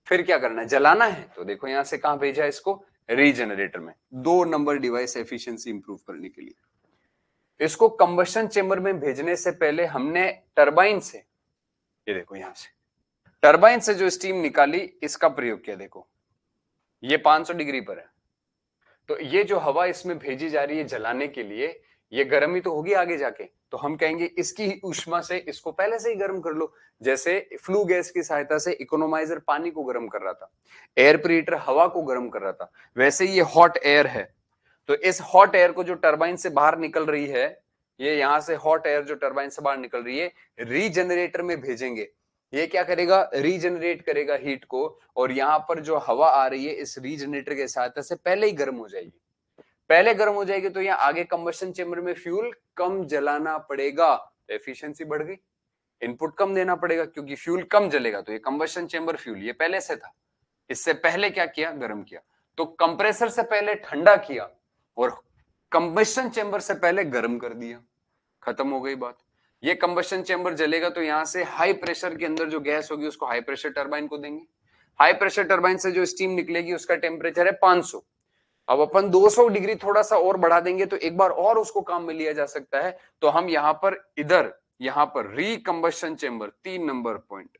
फिर क्या करना है, जलाना है। तो देखो यहां से कहां भेजा इसको, रीजनरेटर में, दो नंबर डिवाइस एफिशिएंसी इंप्रूव करने के लिए। इसको कंबशन चेंबर में भेजने से पहले हमने टरबाइन से, ये देखो यहां से टरबाइन से जो स्टीम निकाली इसका प्रयोग किया। देखो ये 500 डिग्री पर है, तो ये जो हवा इसमें भेजी जा रही है जलाने के लिए, ये गर्म ही तो होगी आगे जाके। तो हम कहेंगे इसकी ही ऊष्मा से इसको पहले से ही गर्म कर लो। जैसे फ्लू गैस की सहायता से इकोनोमाइजर पानी को गर्म कर रहा था, एयर प्रीहीटर हवा को गर्म कर रहा था, वैसे ही ये हॉट एयर है। तो इस हॉट एयर को जो टरबाइन से बाहर निकल रही है, ये यहां से हॉट एयर जो टरबाइन से बाहर निकल रही है, रीजनरेटर में भेजेंगे। ये क्या करेगा, रीजनरेट करेगा हीट को, और यहां पर जो हवा आ रही है इस रीजनरेटर के सहायता से पहले ही गर्म हो जाएगी। पहले गर्म हो जाएगी तो यहाँ आगे कंबशन चेंबर में फ्यूल कम जलाना पड़ेगा, एफिशिएंसी बढ़ गई। इनपुट कम देना पड़ेगा क्योंकि फ्यूल कम जलेगा। तो ये कंबशन चेंबर फ्यूल ये पहले से था, इससे पहले क्या किया, गर्म किया। तो कंप्रेसर से पहले ठंडा किया और कंबशन चेंबर से पहले गर्म कर दिया, खत्म हो गई बात। ये कंबशन चेंबर जलेगा तो यहां से हाई प्रेशर के अंदर जो गैस होगी उसको हाई प्रेशर टरबाइन को देंगे। हाई प्रेशर टरबाइन से जो स्टीम निकलेगी उसका टेम्परेचर है 500। अब अपन 200 डिग्री थोड़ा सा और बढ़ा देंगे तो एक बार और उसको काम में लिया जा सकता है। तो हम यहां पर इधर यहां पर रीकंबशन चेंबर 3 नंबर पॉइंट,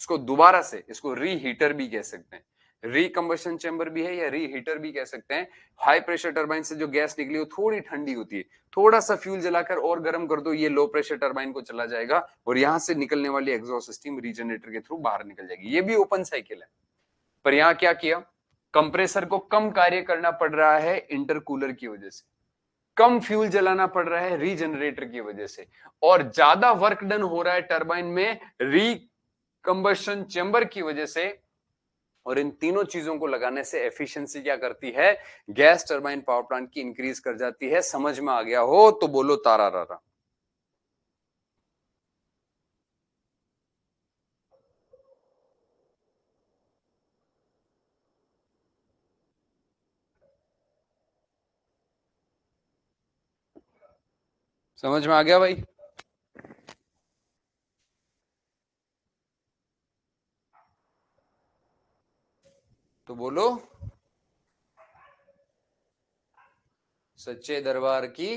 इसको दोबारा से इसको रीहीटर भी कह सकते हैं, रीकंबशन चेंबर भी है या रीहीटर भी कह सकते हैं। हाई प्रेशर टरबाइन से जो गैस निकली वो थोड़ी ठंडी होती है, थोड़ा सा फ्यूल जलाकर और गर्म कर दो, ये लो प्रेशर टरबाइन को चला जाएगा और यहां से निकलने वाली एग्जॉस्ट स्टीम रीजनरेटर के थ्रू बाहर निकल जाएगी। ये भी ओपन साइकिल है। पर यहां क्या किया, कंप्रेसर को कम कार्य करना पड़ रहा है इंटरकूलर की वजह से, कम फ्यूल जलाना पड़ रहा है रीजनरेटर की वजह से, और ज्यादा वर्क डन हो रहा है टरबाइन में कंबशन चेंबर की वजह से। और इन तीनों चीजों को लगाने से एफिशिएंसी क्या करती है, गैस टरबाइन पावर प्लांट की इंक्रीज कर जाती है। समझ में आ गया हो तो बोलो तारा रारा। समझ में आ गया भाई? तो बोलो सच्चे दरबार की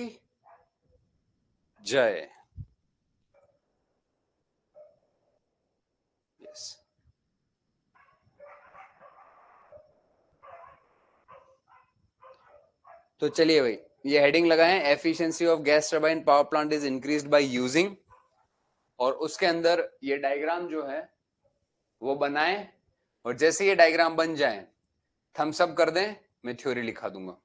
जय। तो चलिए भाई, ये हेडिंग लगाएं, efficiency of gas turbine power plant is increased by using, और उसके अंदर ये डायग्राम जो है वो बनाएं, और जैसे ये डायग्राम बन जाए थम्स अप कर दें, मैं थ्योरी लिखा दूंगा।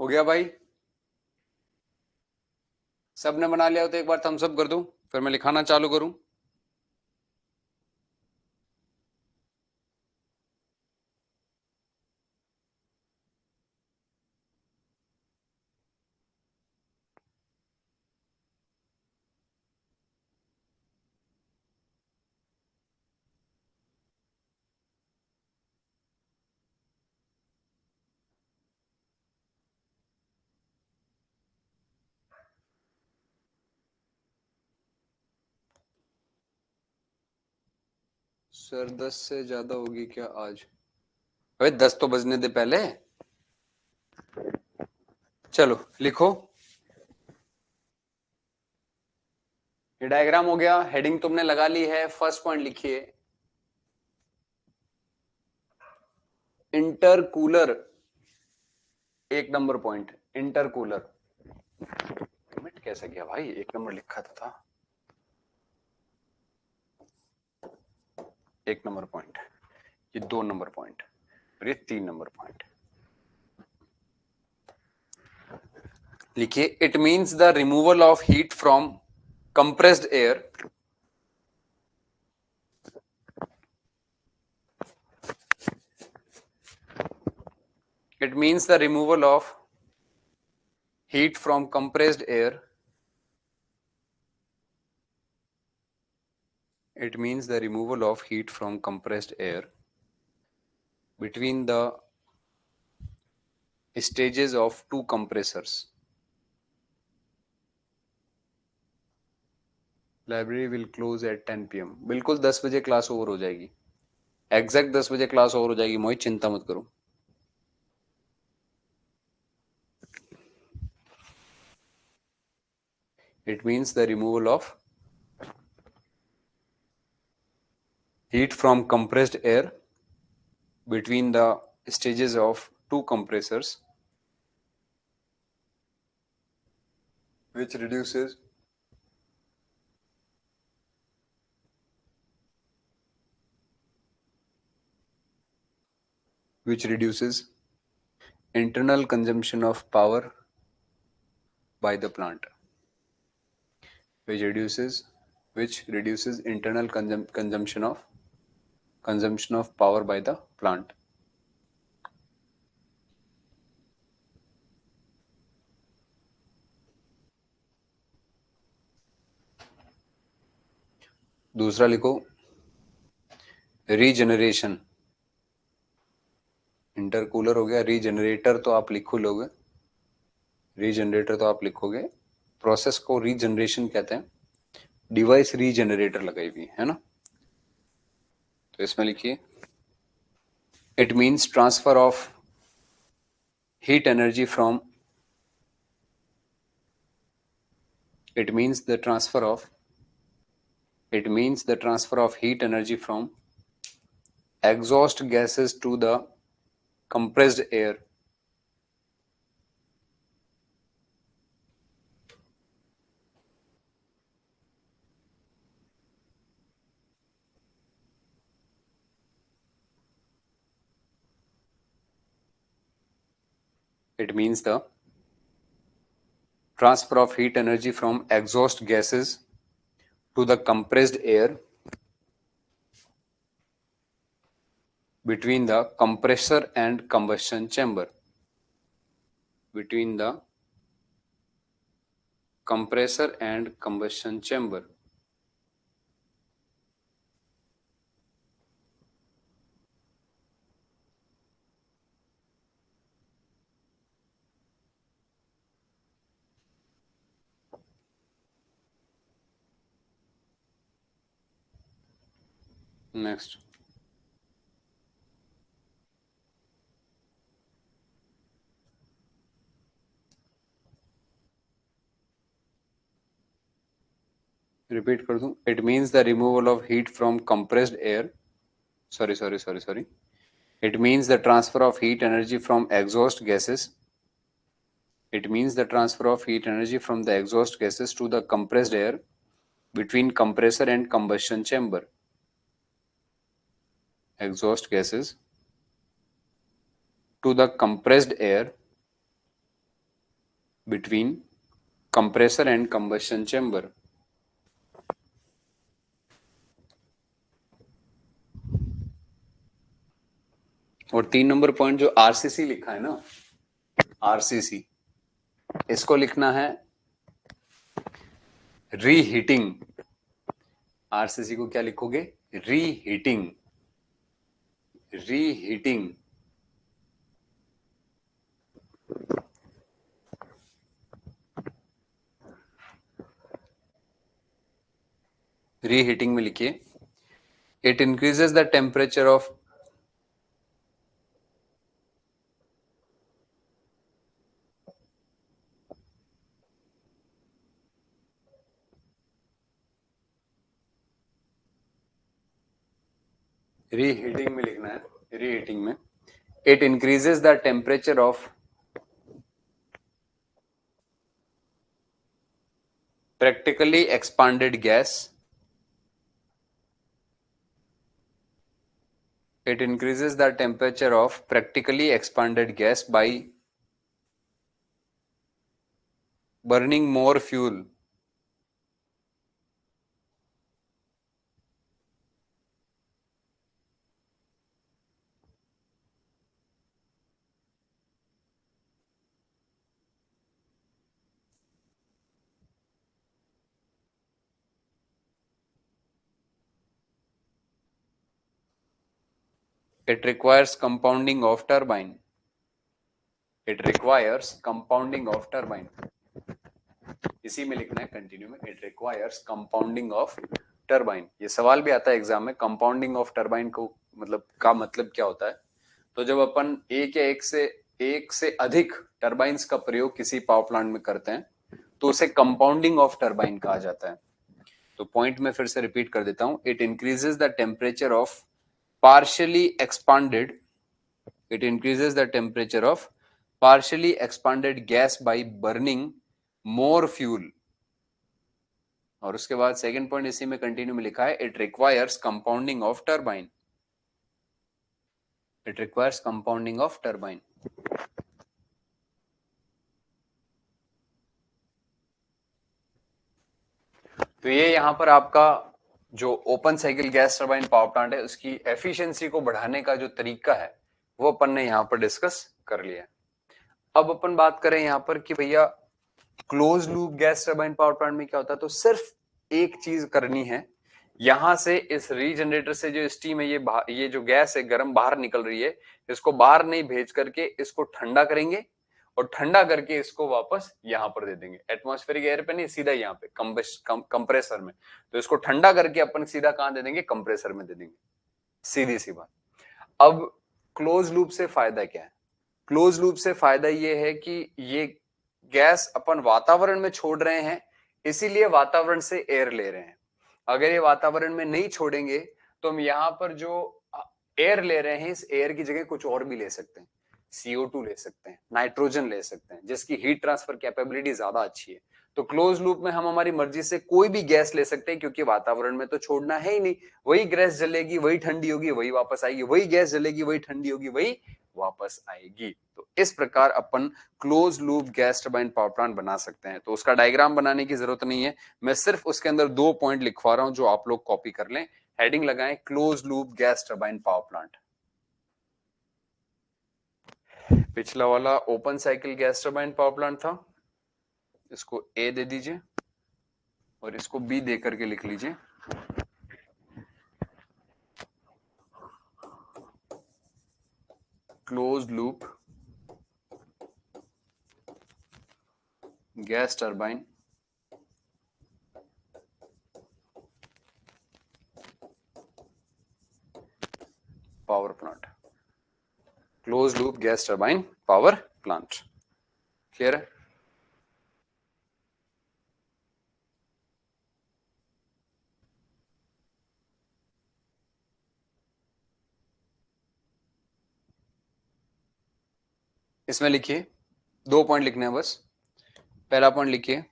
हो गया भाई? सबने बना लिया हो तो एक बार थम्स अप कर दूं, फिर मैं लिखाना चालू करूं। सर 10 से ज्यादा होगी क्या आज? अबे 10 तो बजने दे पहले। चलो लिखो। ये डायग्राम हो गया, हेडिंग तुमने लगा ली है। फर्स्ट पॉइंट लिखिए, इंटरकूलर। एक नंबर पॉइंट, इंटरकूलर। कमिट कैसे गया भाई? एक नंबर लिखा तो था। एक नंबर पॉइंट, ये 2 नंबर पॉइंट और ये 3 नंबर पॉइंट। लिखिए, it means the removal of heat from compressed air it means the removal of heat from compressed air. It means the removal of heat from compressed air between the stages of two compressors. Library will close eight 10 PM। बिल्कुल 10 बजे class over हो जाएगी, exact 10 बजे class over हो जाएगी। मोहित चिंता मत करो। It means the removal of heat from compressed air between the stages of two compressors, which reduces internal consumption of power by the plant, which reduces internal consumption of power by the plant. दूसरा लिखो, regeneration. Intercooler हो गया, regenerator तो आप लिखोगे, process को regeneration कहते हैं। डिवाइस रीजनरेटर लगाई हुई है ना, तो इसमें लिखिए, it means transfer of heat energy from it means the transfer of heat energy from exhaust gases to the compressed air. It means the transfer of heat energy from exhaust gases to the compressed air between the compressor and combustion chamber. Between the compressor and combustion chamber. Next. Repeat कर दूं, it means the removal of heat from compressed air. Sorry. It means the transfer of heat energy from exhaust gases. It means the transfer of heat energy from the exhaust gases to the compressed air between compressor and combustion chamber. Exhaust gases to the compressed air between compressor and combustion chamber. और 3 number point जो RCC लिखा है ना, RCC, इसको लिखना है reheating. RCC को क्या लिखोगे? रीहीटिंग। रीहीटिंग। रीहीटिंग में लिखिए, it increases the temperature of reheating में लिखना है, रीहीटिंग में it increases the temperature of practically expanded gas. It increases the temperature of practically expanded gas by burning more fuel. It requires compounding of turbine. It requires compounding of turbine. इसी में लिखना है continue में, it requires compounding of turbine. ये सवाल भी आता है एग्जाम में, कंपाउंडिंग ऑफ टर्बाइन को मतलब क्या होता है? तो जब अपन एक से अधिक टर्बाइंस का प्रयोग किसी पावर प्लांट में करते हैं तो उसे कंपाउंडिंग ऑफ टर्बाइन कहा जाता है। तो पॉइंट में फिर से रिपीट कर देता हूं, it increases the temperature of partially expanded, it increases the temperature of partially expanded gas by burning more fuel. और उसके बाद सेकंड पॉइंट इसी में कंटिन्यू में लिखा है, it requires compounding of turbine. It requires compounding of turbine. तो ये यहां पर आपका जो open cycle gas turbine power plant है उसकी एफिशिएंसी को बढ़ाने का जो तरीका है वो अपन ने यहां पर डिस्कस कर लिया। अब अपन बात करें यहां पर कि भैया close loop gas turbine power plant में क्या होता है, तो सिर्फ एक चीज करनी है, यहां से इस रीजनरेटर से जो स्टीम है ये जो गैस है गर्म बाहर निकल रही है, इसको बाहर नहीं भेज करके इसको ठंडा करेंगे और ठंडा करके इसको वापस यहां पर दे देंगे, एटमॉस्फेरिक एयर पे नहीं, सीधा यहाँ पे कंप्रेसर में। तो इसको ठंडा करके अपन सीधा कहां दे देंगे? कंप्रेसर में दे देंगे, सीधी सी बात। अब क्लोज लूप से फायदा क्या है? क्लोज लूप से फायदा ये है कि ये गैस अपन वातावरण में छोड़ रहे हैं, इसीलिए वातावरण से एयर ले रहे हैं। अगर ये वातावरण में नहीं छोड़ेंगे तो हम यहां पर जो एयर ले रहे हैं इस एयर की जगह कुछ और भी ले सकते हैं, CO2 ले सकते हैं, नाइट्रोजन ले सकते हैं, जिसकी हीट ट्रांसफर कैपेबिलिटी ज्यादा अच्छी है। तो क्लोज लूप में हम हमारी मर्जी से कोई भी गैस ले सकते हैं, क्योंकि वातावरण में तो छोड़ना है ही नहीं। वही गैस जलेगी, वही ठंडी होगी, वही वापस आएगी, वही गैस जलेगी, वही ठंडी होगी, वही वापस आएगी। तो इस प्रकार अपन close loop gas turbine power plant बना सकते हैं। तो उसका डायग्राम बनाने की जरूरत नहीं है, मैं सिर्फ उसके अंदर 2 पॉइंट लिखवा रहा हूं जो आप लोग कॉपी कर लें। हेडिंग लगाएं, close loop gas turbine power plant. पिछला वाला open cycle gas turbine power plant था, इसको ए दे दीजिए और इसको बी दे करके लिख लीजिए। Close loop gas turbine power plant, close loop gas turbine power plant. Clear है? इसमें लिखिए 2 पॉइंट लिखने हैं बस। पहला पॉइंट लिखिए,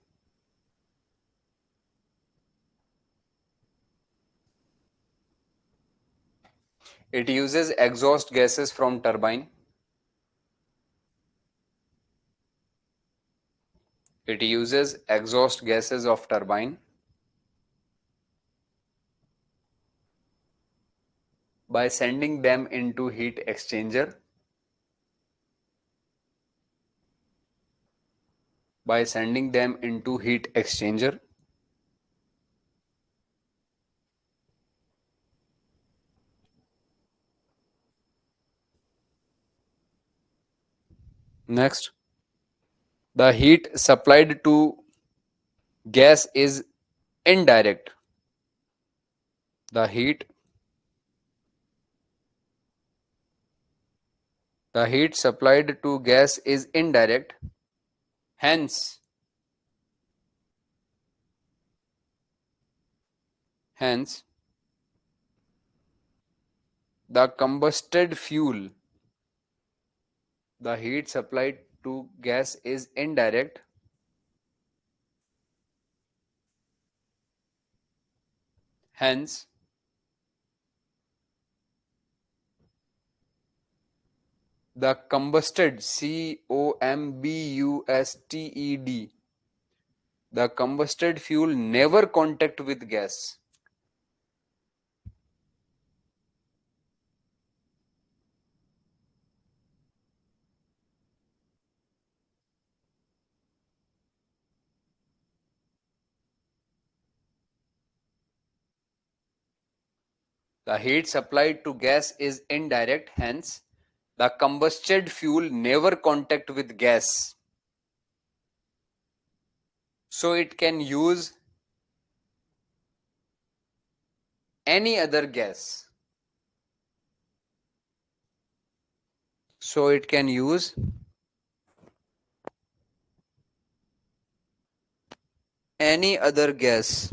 it uses exhaust gases from turbine It uses exhaust gases of turbine by sending them into heat exchanger Next, the heat supplied to gas is indirect. The heat supplied to gas is indirect. Hence, the combusted fuel, the heat supplied to gas is indirect. Hence, the combusted, combusted, the combusted fuel never contact with gas. The heat supplied to gas is indirect, hence the combusted fuel never contact with gas. So it can use any other gas. So it can use any other gas.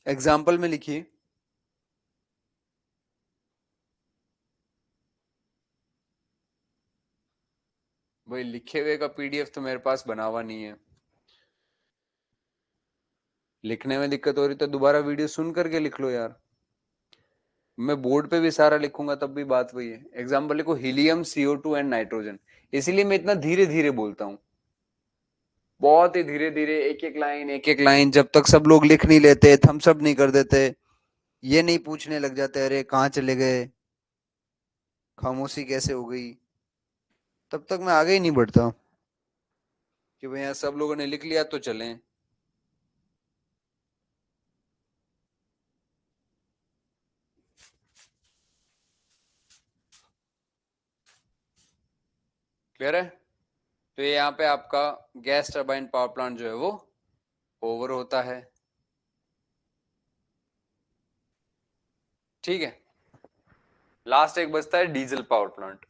Example में लिखिए। भाई लिखे हुए का PDF तो मेरे पास बना हुआ नहीं है। लिखने में दिक्कत हो रही तो दोबारा वीडियो सुन करके लिख लो यार। मैं बोर्ड पे भी सारा लिखूंगा तब भी बात वही है। एग्जाम्पल लिखो, हीलियम, CO2 एंड नाइट्रोजन। इसीलिए मैं इतना धीरे धीरे बोलता हूँ, बहुत ही धीरे धीरे, एक एक लाइन, जब तक सब लोग लिख नहीं लेते, थम्स अप नहीं कर देते, ये नहीं पूछने लग जाते अरे कहाँ चले गए, खामोशी कैसे हो गई, तब तक मैं आगे ही नहीं बढ़ता कि भैया सब लोगों ने लिख लिया तो चलें। क्लियर है? तो ये यहाँ पे आपका गैस टरबाइन पावर प्लांट जो है वो ओवर होता है। ठीक है, लास्ट एक बचता है diesel power plant.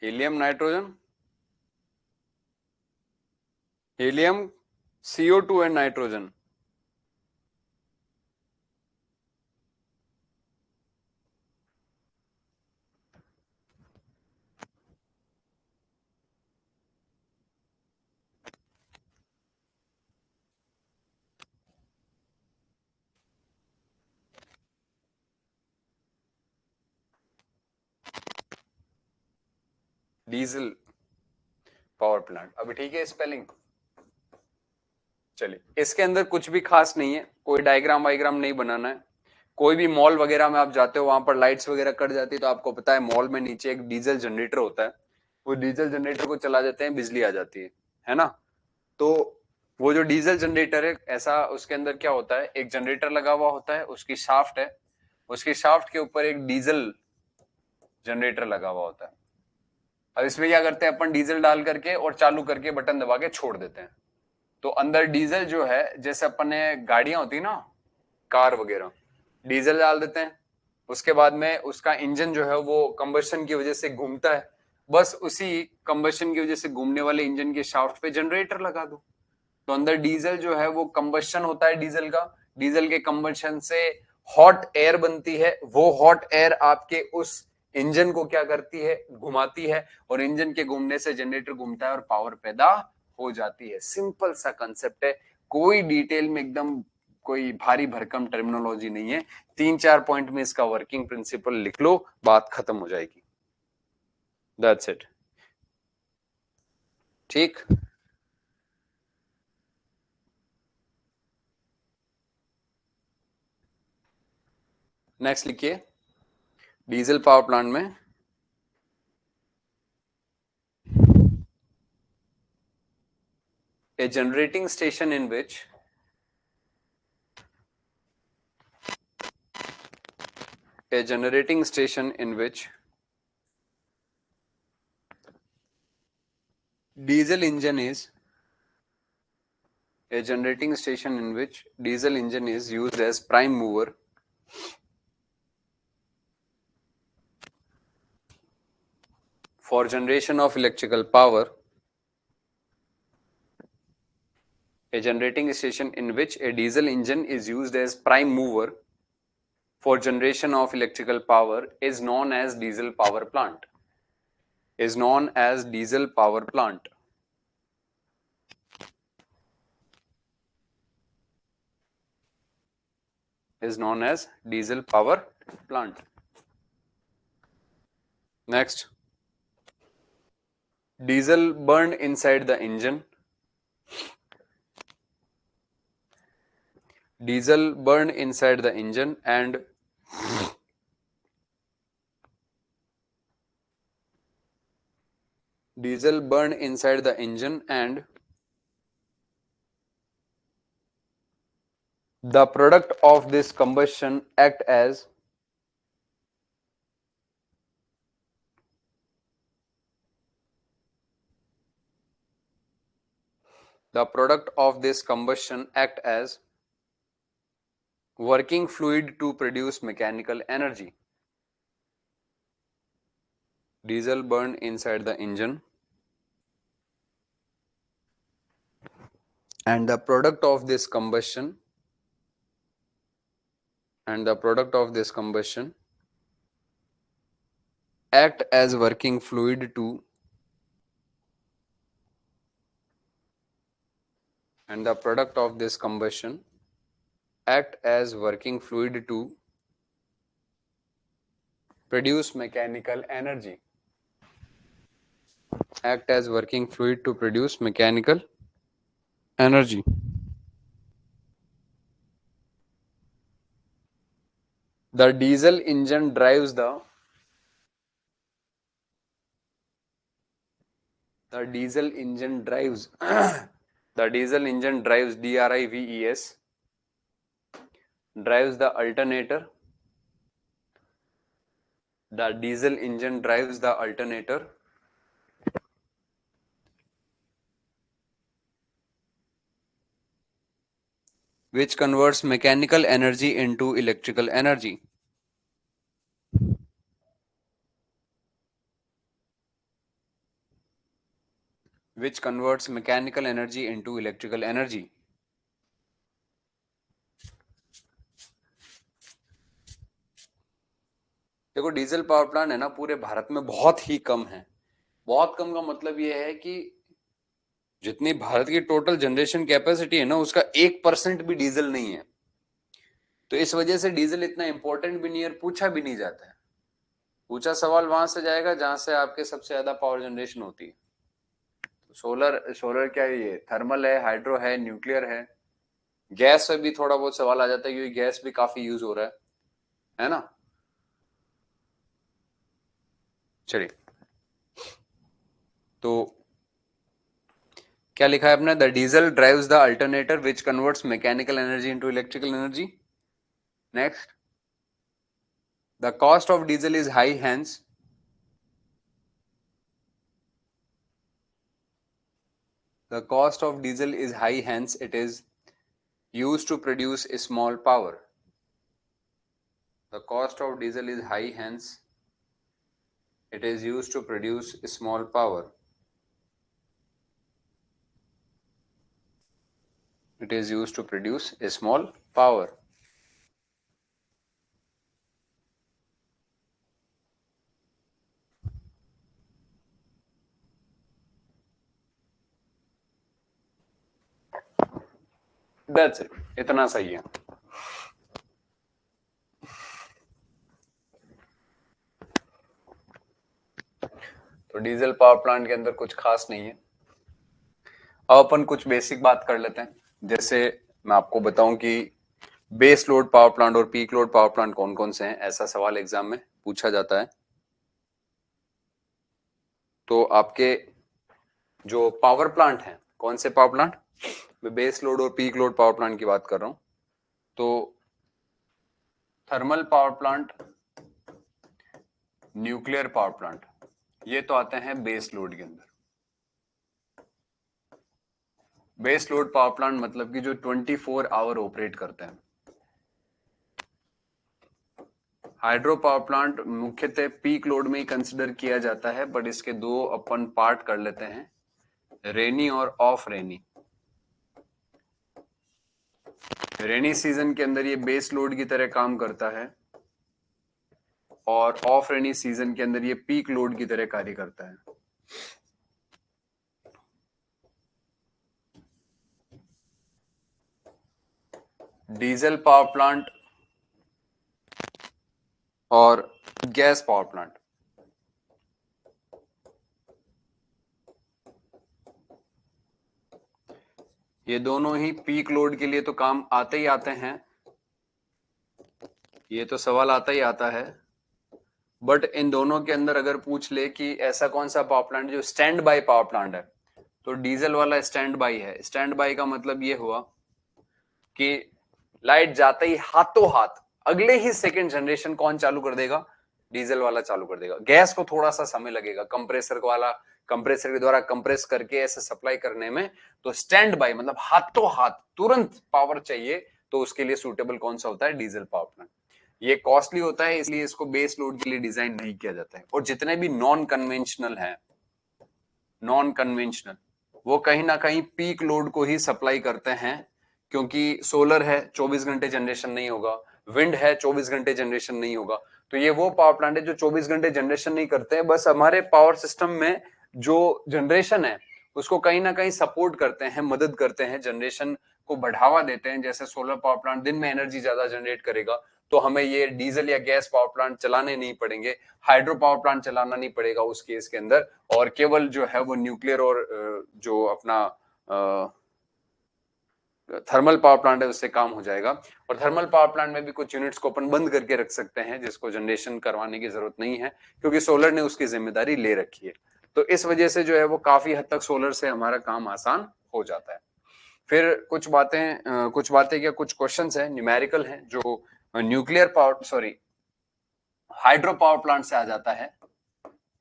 Helium nitrogen, helium, CO2 and nitrogen. Diesel power plant. अभी ठीक है स्पेलिंग? चलिए, इसके अंदर कुछ भी खास नहीं है, कोई डायग्राम वाइग्राम नहीं बनाना है। कोई भी मॉल वगैरह में आप जाते हो, वहां पर लाइट्स वगैरह कट जाती है, तो आपको पता है मॉल में नीचे एक डीजल जनरेटर होता है, वो डीजल जनरेटर को चला देते हैं, बिजली आ जाती है ना। तो वो जो डीजल जनरेटर है, ऐसा उसके अंदर क्या होता है, एक जनरेटर लगा हुआ होता है, उसकी शाफ्ट है, उसकी शाफ्ट के ऊपर एक डीजल जनरेटर लगा हुआ होता है। अब इसमें क्या करते हैं अपन, डीजल डाल करके और चालू करके बटन दबा के छोड़ देते हैं। तो अंदर डीजल जो है, जैसे अपन ने गाड़ियां होती ना, कार वगैरह, डीजल डाल देते हैं, उसके बाद में उसका इंजन जो है वो कंबशन की वजह से घूमता है, बस उसी कंबशन की वजह से घूमने वाले इंजन के शाफ्ट पे जनरेटर लगा दो। तो अंदर डीजल जो है वो कंबशन होता है डीजल का, डीजल के कंबशन से हॉट एयर बनती है, वो हॉट एयर आपके उस इंजन को क्या करती है, घुमाती है, और इंजन के घूमने से जनरेटर घूमता है और पावर पैदा हो जाती है। सिंपल सा कंसेप्ट है, कोई डिटेल में एकदम कोई भारी भरकम टर्मिनोलॉजी नहीं है। 3-4 पॉइंट में इसका वर्किंग प्रिंसिपल लिख लो, बात खत्म हो जाएगी। That's it. ठीक, नेक्स्ट लिखिए। डीजल पावर प्लांट में a generating station in which a generating station in which diesel engine is a generating station in which diesel engine is used as prime mover for generation of electrical power. A generating station in which a diesel engine is used as prime mover for generation of electrical power is known as diesel power plant. Is known as diesel power plant. Is known as diesel power plant. Next, diesel burned inside the engine. Diesel burned inside the engine and diesel burned inside the engine and the product of this combustion act as the product of this combustion act as working fluid to produce mechanical energy. Diesel burned inside the engine and the product of this combustion act as working fluid to and the product of this combustion act as working fluid to produce mechanical energy. Act as working fluid to produce mechanical energy. The diesel engine drives the diesel engine drives the diesel engine drives DRIVES drives the alternator. The diesel engine drives the alternator which converts mechanical energy into electrical energy. Which converts mechanical energy into electrical energy. देखो, diesel power plant है ना, पूरे भारत में बहुत ही कम है। बहुत कम का मतलब यह है कि जितनी भारत की टोटल जनरेशन कैपेसिटी है ना, उसका 1% भी डीजल नहीं है। तो इस वजह से डीजल इतना इंपॉर्टेंट भी नहीं है और पूछा भी नहीं जाता है। पूछा सवाल वहां से जाएगा जहां से आपके सबसे ज्यादा पावर जनरेशन होती है। सोलर सोलर क्या है, ये थर्मल है, हाइड्रो है, न्यूक्लियर है। गैस से भी थोड़ा बहुत सवाल आ जाता है क्योंकि गैस भी काफी यूज हो रहा है ना। चलिए, तो क्या लिखा है अपने, the diesel drives the alternator which converts mechanical energy into electrical energy. Next, the cost of diesel is high hence the cost of diesel is high, hence it is used to produce a small power. The cost of diesel is high, hence it is used to produce a small power. It is used to produce a small power. That's it. इतना सही है। तो diesel power plant के अंदर कुछ खास नहीं है। अब अपन कुछ बेसिक बात कर लेते हैं। जैसे मैं आपको बताऊं कि बेस लोड पावर प्लांट और पीक लोड पावर प्लांट कौन कौन से हैं, ऐसा सवाल एग्जाम में पूछा जाता है। तो आपके जो पावर प्लांट हैं, कौन से पावर प्लांट, मैं बेस लोड और पीक लोड पावर प्लांट की बात कर रहा हूं। तो thermal power plant, nuclear power plant, ये तो आते हैं बेस लोड के अंदर। बेस लोड पावर प्लांट मतलब कि जो 24 आवर ऑपरेट करते हैं। हाइड्रो पावर प्लांट मुख्यतः पीक लोड में ही कंसिडर किया जाता है, बट इसके दो अपन पार्ट कर लेते हैं, रेनी और ऑफ रेनी। रेनी सीजन के अंदर ये बेस लोड की तरह काम करता है और ऑफ रेनी सीजन के अंदर ये पीक लोड की तरह कार्य करता है। डीजल पावर प्लांट और गैस पावर प्लांट, ये दोनों ही पीक लोड के लिए तो काम आते ही आते हैं, ये तो सवाल आता ही आता है। बट इन दोनों के अंदर अगर पूछ ले कि ऐसा कौन सा पावर प्लांट जो स्टैंड बाय पावर प्लांट है, तो डीजल वाला स्टैंड बाय है। स्टैंड बाय का मतलब ये हुआ कि लाइट जाते ही हाथों हाथ अगले ही सेकंड जनरेशन कौन चालू कर देगा, डीजल वाला चालू कर देगा। गैस को थोड़ा सा समय लगेगा, कंप्रेसर वाला कंप्रेसर के द्वारा कंप्रेस करके ऐसे सप्लाई करने में। तो स्टैंड बाय मतलब हाथों हाथ तुरंत पावर चाहिए, तो उसके लिए सूटेबल कौन सा होता है, डीजल पावर प्लांट। ये कॉस्टली होता है, इसलिए इसको बेस लोड के लिए डिजाइन नहीं किया जाता है। और जितने भी नॉन कन्वेंशनल है, नॉन कन्वेंशनल, वो कहीं ना कहीं पीक लोड को ही सप्लाई करते हैं। क्योंकि सोलर है 24 घंटे जनरेशन नहीं होगा, विंड है 24 घंटे जनरेशन नहीं होगा। तो ये वो पावर प्लांट है जो 24 घंटे जनरेशन नहीं करते हैं, बस हमारे पावर सिस्टम में जो जनरेशन है उसको कहीं ना कहीं सपोर्ट करते हैं, मदद करते हैं, जनरेशन को बढ़ावा देते हैं। जैसे सोलर पावर प्लांट दिन में एनर्जी ज्यादा जनरेट करेगा, तो हमें ये डीजल या गैस पावर प्लांट चलाने नहीं पड़ेंगे, हाइड्रो पावर प्लांट चलाना नहीं पड़ेगा उस केस के अंदर। और केवल जो है वो न्यूक्लियर और जो अपना थर्मल पावर प्लांट है उससे काम हो जाएगा। और थर्मल पावर प्लांट में भी कुछ यूनिट्स को अपन बंद करके रख सकते हैं जिसको जनरेशन करवाने की जरूरत नहीं है, क्योंकि सोलर ने उसकी जिम्मेदारी ले रखी है। तो इस वजह से जो है वो काफी हद तक सोलर से हमारा काम आसान हो जाता है। फिर कुछ बातें क्या, कुछ क्वेश्चंस हैं, न्यूमेरिकल हैं, जो nuclear power sorry hydro power plant से आ जाता है।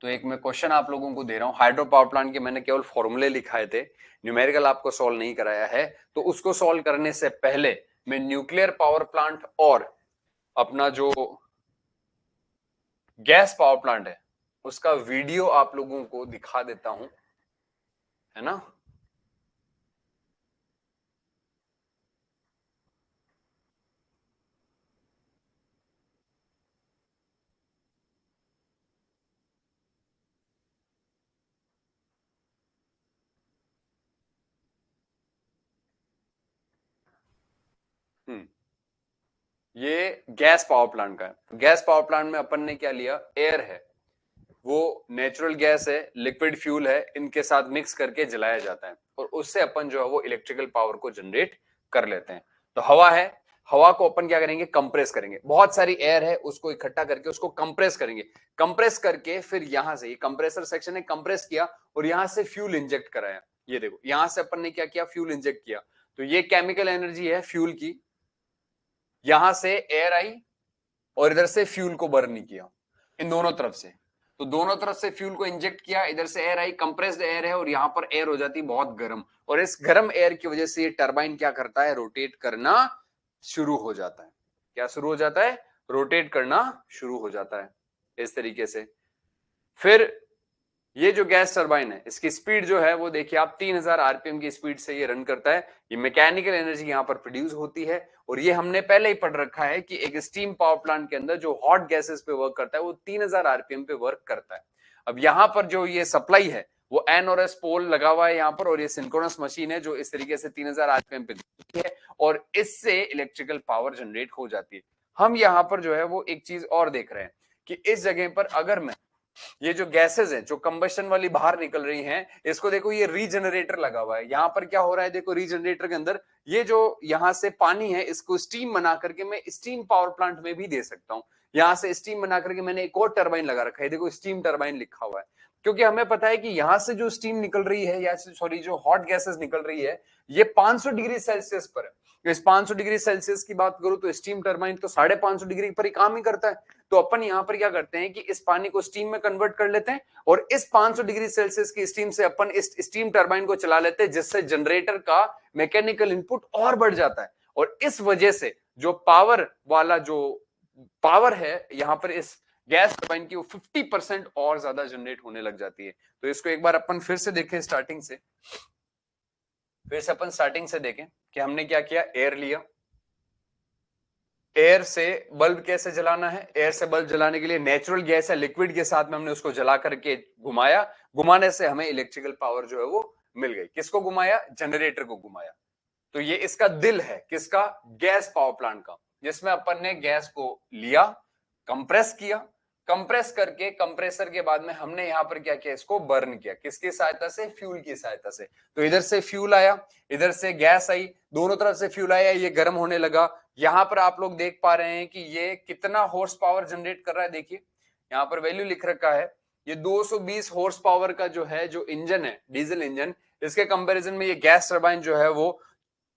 तो एक मैं क्वेश्चन आप लोगों को दे रहा हूं, हाइड्रो पावर प्लांट के मैंने केवल फॉर्मूले लिखाए थे, न्यूमेरिकल आपको सॉल्व नहीं कराया है। तो उसको सॉल्व करने से पहले मैं न्यूक्लियर पावर प्लांट और अपना जो गैस पावर प्लांट है उसका वीडियो आप लोगों को दिखा देता हूं, है ना। हम्म ये गैस पावर प्लांट का है। गैस पावर प्लांट में अपन ने क्या लिया, एयर है, वो नेचुरल गैस है, लिक्विड फ्यूल है, इनके साथ मिक्स करके जलाया जाता है और उससे अपन जो है वो इलेक्ट्रिकल पावर को जनरेट कर लेते हैं। तो हवा है, हवा को अपन क्या करेंगे, कंप्रेस करेंगे, बहुत सारी एयर है उसको इकट्ठा करके उसको कंप्रेस करेंगे, कंप्रेस करके फिर यहां से, ये कंप्रेसर सेक्शन ने कंप्रेस किया और यहां से फ्यूल इंजेक्ट कराया। ये देखो यहां से अपन ने क्या किया, फ्यूल इंजेक्ट किया, तो ये केमिकल एनर्जी है फ्यूल की, यहां से एयर आई और इधर से फ्यूल को बर्न किया, इन दोनों तरफ से। तो दोनों तरफ से फ्यूल को इंजेक्ट किया, इधर से एयर आई, कंप्रेस्ड एयर है और यहां पर एयर हो जाती है बहुत गर्म, और इस गर्म एयर की वजह से ये टरबाइन क्या करता है, रोटेट करना शुरू हो जाता है। क्या शुरू हो जाता है, रोटेट करना शुरू हो जाता है इस तरीके से। फिर ये जो गैस टरबाइन है इसकी स्पीड जो है वो देखिए आप 3000 आरपीएम की स्पीड से ये रन करता है। ये मैकेनिकल एनर्जी यहां पर प्रोड्यूस होती है, और ये हमने पहले ही पढ़ रखा है कि एक स्टीम पावर प्लांट के अंदर जो हॉट गैसेस पे वर्क करता है वो 3000 आरपीएम पे वर्क करता है। अब यहां पर जो ये सप्लाई है वो एन और एस पोल लगा हुआ है यहां पर, और ये सिंक्रोनस मशीन है जो इस तरीके से 3000 आरपीएम पे है और इससे इलेक्ट्रिकल पावर जनरेट हो जाती है। हम यहां पर जो है वो एक चीज और देख रहे हैं कि इस जगह पर अगर मैं ये जो गैसेस हैं जो कंबशन वाली बाहर निकल रही हैं, इसको देखो ये रीजनरेटर लगा हुआ है, यहां पर क्या हो रहा है देखो, रीजनरेटर के अंदर ये जो यहां से पानी है इसको स्टीम बना करके मैं स्टीम पावर प्लांट में भी दे सकता हूं। यहां से स्टीम बना करके मैंने एक और टरबाइन लगा रखा है, देखो स्टीम टरबाइन लिखा हुआ है, क्योंकि हमें पता है कि यहां से जो स्टीम निकल रही है या सॉरी जो हॉट गैसेस निकल रही है ये 500 डिग्री सेल्सियस पर है। इस 500 डिग्री सेल्सियस की बात करूं तो स्टीम टरबाइन तो 550 डिग्री पर ही काम ही करता है। तो अपन यहां पर क्या करते हैं कि इस पानी को स्टीम में कन्वर्ट कर लेते हैं और इस 500 डिग्री सेल्सियस की स्टीम से अपन इस स्टीम टरबाइन को चला लेते हैं, जिससे जनरेटर का मैकेनिकल इनपुट और बढ़ जाता है, और इस वजह से जो पावर वाला जो पावर है यहां पर इस गैस टरबाइन की वो 50% और ज्यादा जनरेट होने लग जाती है। तो इसको एक बार अपन फिर से देखें स्टार्टिंग से, फिर से अपन स्टार्टिंग से देखें कि हमने क्या किया, एयर लिया, एयर से बल्ब कैसे जलाना है, एयर से बल्ब जलाने के लिए नेचुरल गैस है लिक्विड के साथ में हमने उसको जला करके घुमाया, घुमाने से हमें इलेक्ट्रिकल पावर जो है वो मिल गई। किसको घुमाया, जनरेटर को घुमाया। तो ये इसका दिल है, किसका, गैस पावर प्लांट का, जिसमें अपन ने गैस को लिया, कंप्रेस किया, कंप्रेस करके कंप्रेसर के बाद में हमने यहां पर क्या किया, इसको बर्न किया, किसकी सहायता से, फ्यूल की सहायता से। तो इधर से फ्यूल आया, इधर से गैस आई, दोनों तरफ से फ्यूल आया, ये गर्म होने लगा। यहां पर आप लोग देख पा रहे हैं कि ये कितना हॉर्स पावर जनरेट कर रहा है, देखिए यहां पर वैल्यू लिख रखा है, ये 220 हॉर्स पावर का जो है जो इंजन है डीजल इंजन, इसके कंपैरिजन में ये गैस टरबाइन जो है वो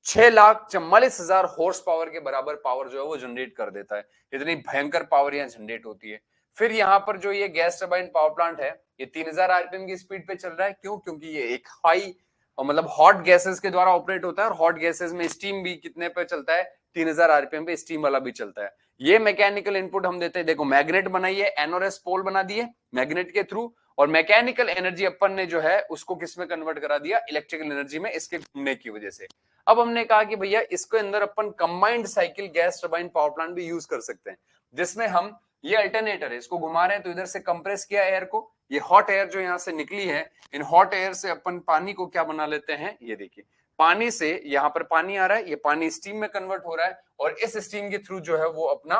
6,44,000 हॉर्स पावर के बराबर पावर जो है वो जनरेट कर देता है। इतनी भयंकर पावर यहां जनरेट होती है। फिर यहां पर जो ये गैस टरबाइन पावर प्लांट है ये 3000 आरपीएम की स्पीड पे चल रहा है, क्यों, क्योंकि ये एक हाई मतलब हॉट गैसेस के द्वारा ऑपरेट होता है, और हॉट गैसेस में स्टीम भी कितने पे चलता है, 3000 आरपीएम पे स्टीम वाला भी चलता है। ये मैकेनिकल इनपुट हम देते हैं, देखो मैग्नेट बनाइए, एन और एस पोल बना दिए मैग्नेट के थ्रू, और मैकेनिकल एनर्जी अपन ने जो है उसको किस में कन्वर्ट करा दिया, इलेक्ट्रिकल एनर्जी में, इसके घूमने की वजह से। अब हमने कहा कि भैया इसके अंदर अपन combined cycle gas turbine power plant भी यूज कर सकते हैं, जिसमें हम ये अल्टरनेटर है इसको घुमा रहे हैं, तो इधर से कंप्रेस किया एयर को, ये हॉट एयर जो यहां से निकली है, इन हॉट एयर से अपन पानी को क्या बना लेते हैं, ये देखिए पानी से, यहां पर पानी आ रहा है, ये पानी स्टीम में कन्वर्ट हो रहा है, और इस स्टीम के थ्रू जो है वो अपना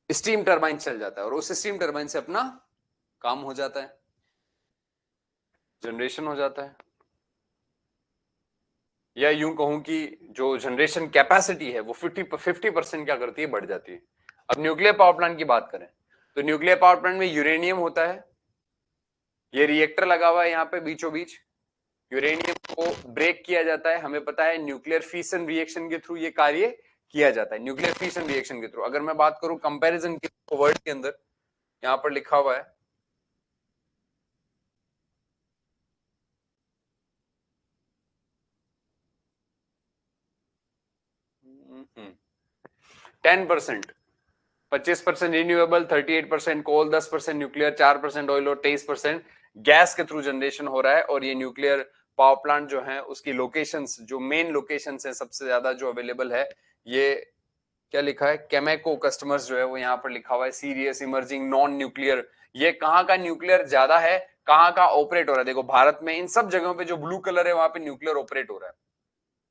स्टीम टरबाइन चल जाता है, और उस स्टीम टरबाइन से अपना काम हो जाता है, जनरेशन हो जाता है, या यूं कहूं कि जो जनरेशन कैपेसिटी है वो 50% क्या करती है, बढ़ जाती है। अब न्यूक्लियर पावर प्लांट की बात करें तो न्यूक्लियर पावर प्लांट में यूरेनियम होता है, ये रिएक्टर लगा हुआ है यहाँ पे बीचों बीच, यूरेनियम को ब्रेक किया जाता है, हमें पता है न्यूक्लियर फिशन रिएक्शन के थ्रू ये कार्य किया जाता है, न्यूक्लियर फिशन रिएक्शन के थ्रू। अगर मैं बात करूं कंपैरिजन के वर्ड के अंदर, यहां पर लिखा हुआ है 10%, 25% रिन्यूएबल, 38% कोल, 10% न्यूक्लियर, 4% ऑयल और 23% गैस के थ्रू जनरेशन हो रहा है। और ये न्यूक्लियर पावर प्लांट जो है उसकी लोकेशंस, जो मेन लोकेशंस है सबसे ज्यादा जो अवेलेबल है, ये क्या लिखा है, केमेको कस्टमर्स जो है वो यहाँ पर लिखा हुआ है, सीरियस इमर्जिंग नॉन न्यूक्लियर। ये कहाँ का न्यूक्लियर ज्यादा है, कहाँ का ऑपरेट हो रहा है, देखो भारत में इन सब जगहों पे जो ब्लू कलर है वहां पे न्यूक्लियर ऑपरेट हो रहा है,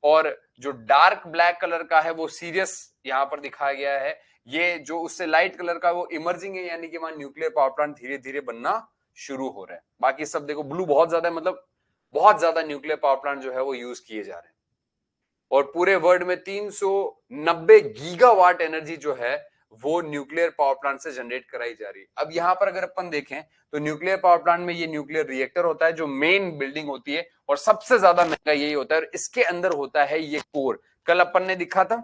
और जो डार्क ब्लैक कलर का है वो सीरियस यहां पर दिखाया गया है। ये जो उससे लाइट कलर का वो इमर्जिंग है, यानी कि वहां न्यूक्लियर पावर प्लांट धीरे धीरे बनना शुरू हो रहा है। बाकी सब देखो ब्लू बहुत ज्यादा है, मतलब बहुत ज्यादा न्यूक्लियर पावर प्लांट जो है वो यूज किए जा रहे हैं। और पूरे वर्ल्ड में 390 गीगावाट एनर्जी जो है वो न्यूक्लियर पावर प्लांट से जनरेट कराई जा रही है। अब यहां पर अगर अपन देखें तो न्यूक्लियर पावर प्लांट में ये न्यूक्लियर रिएक्टर होता है जो मेन बिल्डिंग होती है, और सबसे ज्यादा महंगा यही होता है, और इसके अंदर होता है ये कोर। कल अपन ने दिखा था,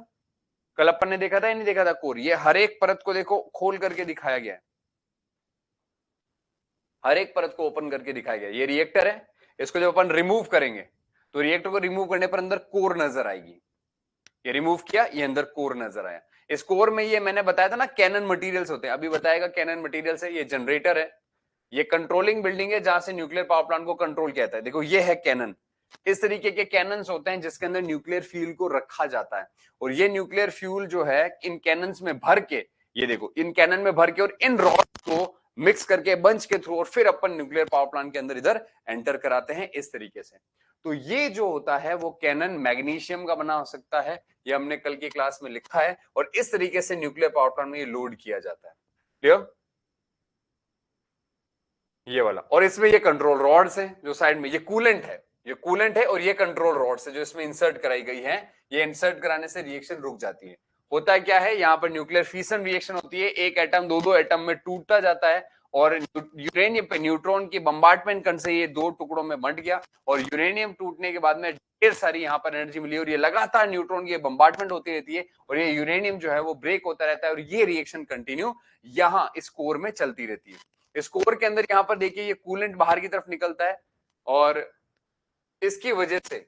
कल अपन ने देखा था या नहीं देखा था कोर? ये हर एक परत को देखो खोल करके दिखाया गया है, हर एक परत को ओपन करके दिखाया गया। ये रिएक्टर है, इसको जब अपन रिमूव करेंगे तो रिएक्टर को रिमूव करने पर अंदर कोर नजर आएगी। ये रिमूव किया, ये अंदर कोर नजर आया। इस कोर में ये मैंने बताया था ना कैनन मटेरियल्स होते हैं, अभी बताएगा कैनन मटेरियल्स है। ये जनरेटर है, ये कंट्रोलिंग बिल्डिंग है जहां से न्यूक्लियर पावर प्लांट को कंट्रोल किया जाता है। देखो ये है कैनन, इस तरीके के कैनन्स होते हैं जिसके अंदर न्यूक्लियर फ्यूल को रखा जाता है, और ये न्यूक्लियर फ्यूल जो है इन कैनन्स में भर के, ये देखो इन कैनन में भर के और इन रॉड्स को मिक्स करके बंच के थ्रू, और फिर अपन न्यूक्लियर पावर प्लांट के अंदर इधर एंटर कराते हैं इस तरीके से। तो ये जो होता है वो कैनन मैग्नीशियम का बना हो सकता है, ये हमने कल की क्लास में लिखा है, और इस तरीके से न्यूक्लियर पावर प्लांट में ये लोड किया जाता है। क्लियर? ये वाला, और इसमें ये कंट्रोल रॉड्स है जो साइड में, ये कूलेंट है, ये कूलेंट है, और ये कंट्रोल रॉड्स है जो इसमें इंसर्ट कराई गई है। ये इंसर्ट कराने से रिएक्शन रुक जाती है। होता है क्या है, यहाँ पर न्यूक्लियर फिशन रिएक्शन होती है, एक एटम दो दो एटम में टूटता जाता है, और यूरेनियम पे न्यूट्रॉन की बम्बार्टमेंट कण से ये दो टुकड़ों में बंट गया, और यूरेनियम टूटने के बाद में ढेर सारी यहाँ पर एनर्जी मिली, और ये लगातार न्यूट्रॉन की बम्बार्टमेंट होती रहती है, और ये यूरेनियम जो है वो ब्रेक होता रहता है, और ये रिएक्शन कंटिन्यू यहाँ इस कोर में चलती रहती है। इस कोर के अंदर यहां पर देखिए ये कूलेंट बाहर की तरफ निकलता है, और इसकी वजह से,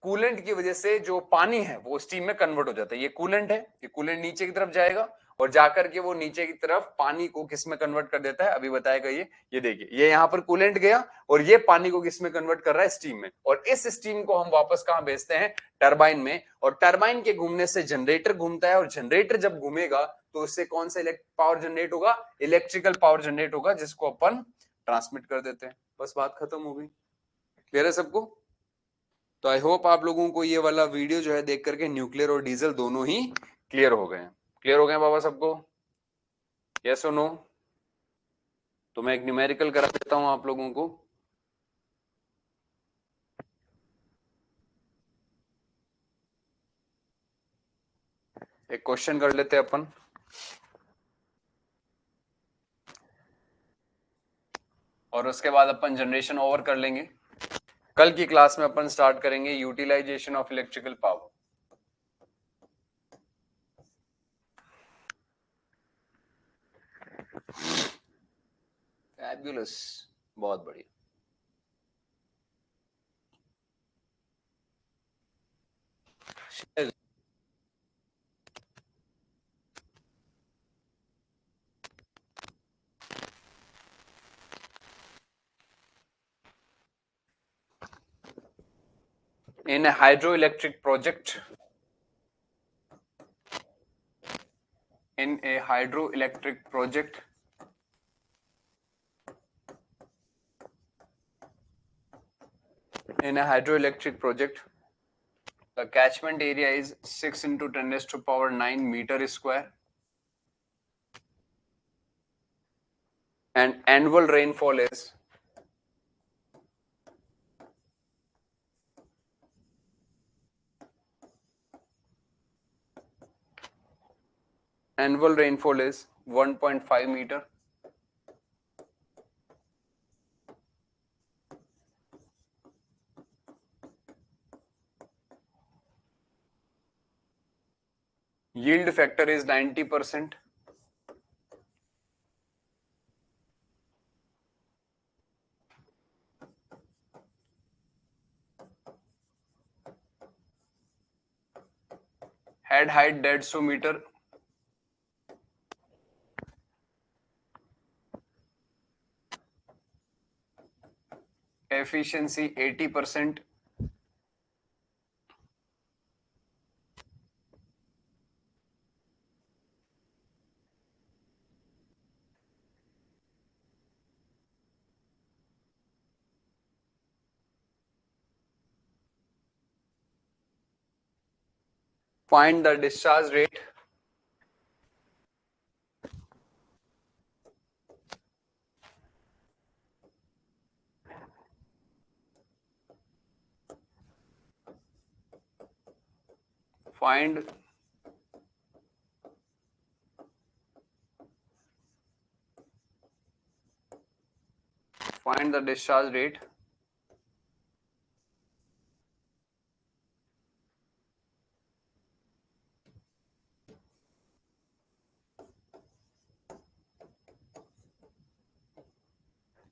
कूलेंट की वजह से जो पानी है वो स्टीम में कन्वर्ट हो जाता है। ये कूलेंट है, ये कूलेंट नीचे की तरफ जाएगा, और जाकर के वो नीचे की तरफ पानी को किस में कन्वर्ट कर देता है, अभी बताएगा ये देखिए ये यहां पर कूलेंट गया, और ये पानी को किस में कन्वर्ट कर रहा है, स्टीम में, और इस स्टीम को हम वापस कहां भेजते हैं, टरबाइन में, और टरबाइन के घूमने से जनरेटर घूमता है, और जनरेटर जब घूमेगा तो उससे कौन सा पावर जनरेट होगा, इलेक्ट्रिकल पावर जनरेट होगा, जिसको अपन ट्रांसमिट कर देते हैं। बस बात खत्म हो गई। क्लियर है सबको? तो आई होप आप लोगों को ये वाला वीडियो जो है देख करके न्यूक्लियर और डीजल दोनों ही क्लियर हो गए। क्लियर हो गए बाबा सबको? यस और नो? तो मैं एक न्यूमेरिकल करा देता हूं आप लोगों को। एक क्वेश्चन कर लेते हैं अपन। और उसके बाद अपन जनरेशन ओवर कर लेंगे। कल की क्लास में अपन स्टार्ट करेंगे utilisation of electrical power. Fabulous, बहुत बढ़िया। In a hydroelectric project, in a hydroelectric project, in a hydroelectric project, the catchment area is 6 into 10 raised to power 9 meter square, and annual rainfall is annual rainfall is 1.5 meter. Yield factor is 90%. Head height dead to meter. Efficiency 80%. Find the discharge rate find find the discharge rate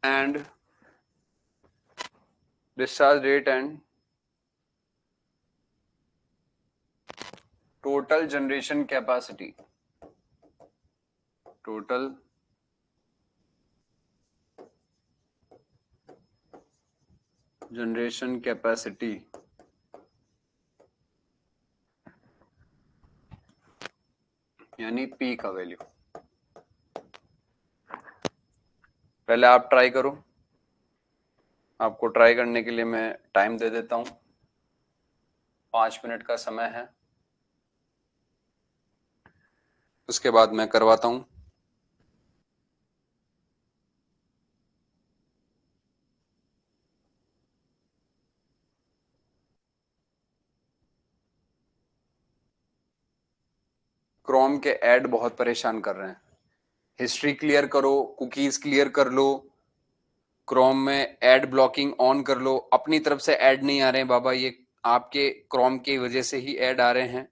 and discharge rate and total generation capacity. Total generation capacity यानी P का value. पहले आप try करो. आपको try करने के लिए मैं टाइम दे देता हूं. 5 मिनट का समय है. उसके बाद मैं करवाता हूं. क्रोम के ऐड बहुत परेशान कर रहे हैं. हिस्ट्री क्लियर करो, कुकीज क्लियर कर लो, क्रोम में ऐड ब्लॉकिंग ऑन कर लो. अपनी तरफ से ऐड नहीं आ रहे हैं बाबा, ये आपके क्रोम की वजह से ही ऐड आ रहे हैं.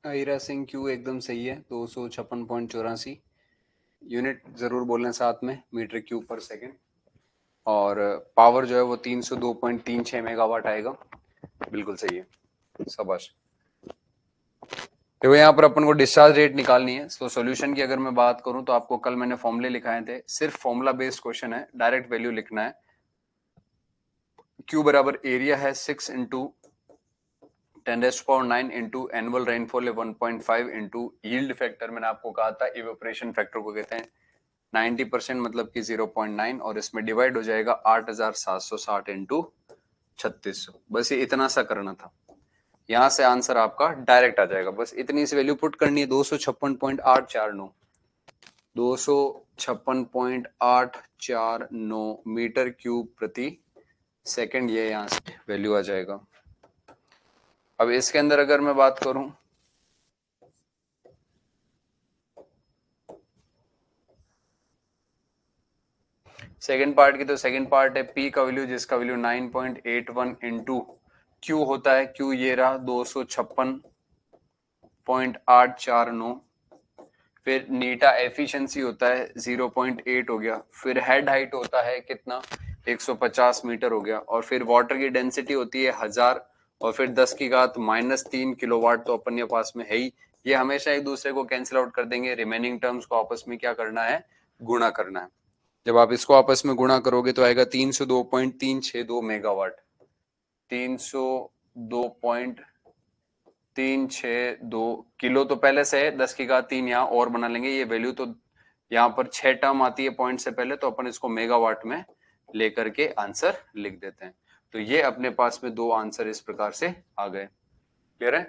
हीरा सिंह क्यू एकदम सही है, 256.84 यूनिट जरूर बोलें साथ में, मीटर क्यूब पर सेकंड। और पावर जो है वो 302.36 मेगावाट आएगा, बिल्कुल सही है, शाबाश। तो यहाँ पर अपन को डिस्चार्ज रेट निकालनी है। तो सॉल्यूशन की अगर मैं बात करूं तो आपको कल मैंने फॉर्मूले लिखाए थे, सिर्फ फॉर्मूला बेस्ड क्वेश्चन है, डायरेक्ट वैल्यू लिखना है। क्यू बराबर एरिया है 6 इंटू 10⁻⁹ इंटू एनुअल रेनफॉल है 1.5 इंटू यील्ड फैक्टर, मैंने आपको कहा था इवेपोरेशन फैक्टर को कहते हैं 90%, मतलब कि 0.9, और इसमें डिवाइड हो जाएगा 8760 इंटू 3600। बस ये इतना सा करना था, यहां से आंसर आपका डायरेक्ट आ जाएगा। बस इतनी सी वैल्यू पुट करनी है, 256.849 256.849 मीटर क्यूब प्रति सेकंड, ये यहां से वैल्यू आ जाएगा। अब इसके अंदर अगर मैं बात करूं, सेकंड पार्ट की, तो सेकंड पार्ट है पी का वैल्यू, जिसका वैल्यू 9.81 इंटू क्यू होता है, क्यू ये रहा 256.849, फिर नीटा एफिशिएंसी होता है 0.8 हो गया, फिर हेड हाइट होता है कितना 150 मीटर हो गया, और फिर वाटर की डेंसिटी होती है 1000, और फिर 10 की घात -3 किलोवाट, तो अपन के पास में है ही। ये हमेशा एक दूसरे को कैंसिल आउट कर देंगे, रिमेनिंग टर्म्स को आपस में क्या करना है, गुणा करना है। जब आप इसको आपस में गुणा करोगे तो आएगा 302.362 मेगावाट, 302.362 किलो तो पहले से है, 10 की घात 3 यहाँ और बना लेंगे, ये वैल्यू तो यहाँ पर 6 टर्म आती है पॉइंट से पहले, तो अपन इसको मेगावाट में लेकर के आंसर लिख देते हैं। तो ये अपने पास में दो आंसर इस प्रकार से आ गए, क्लियर है।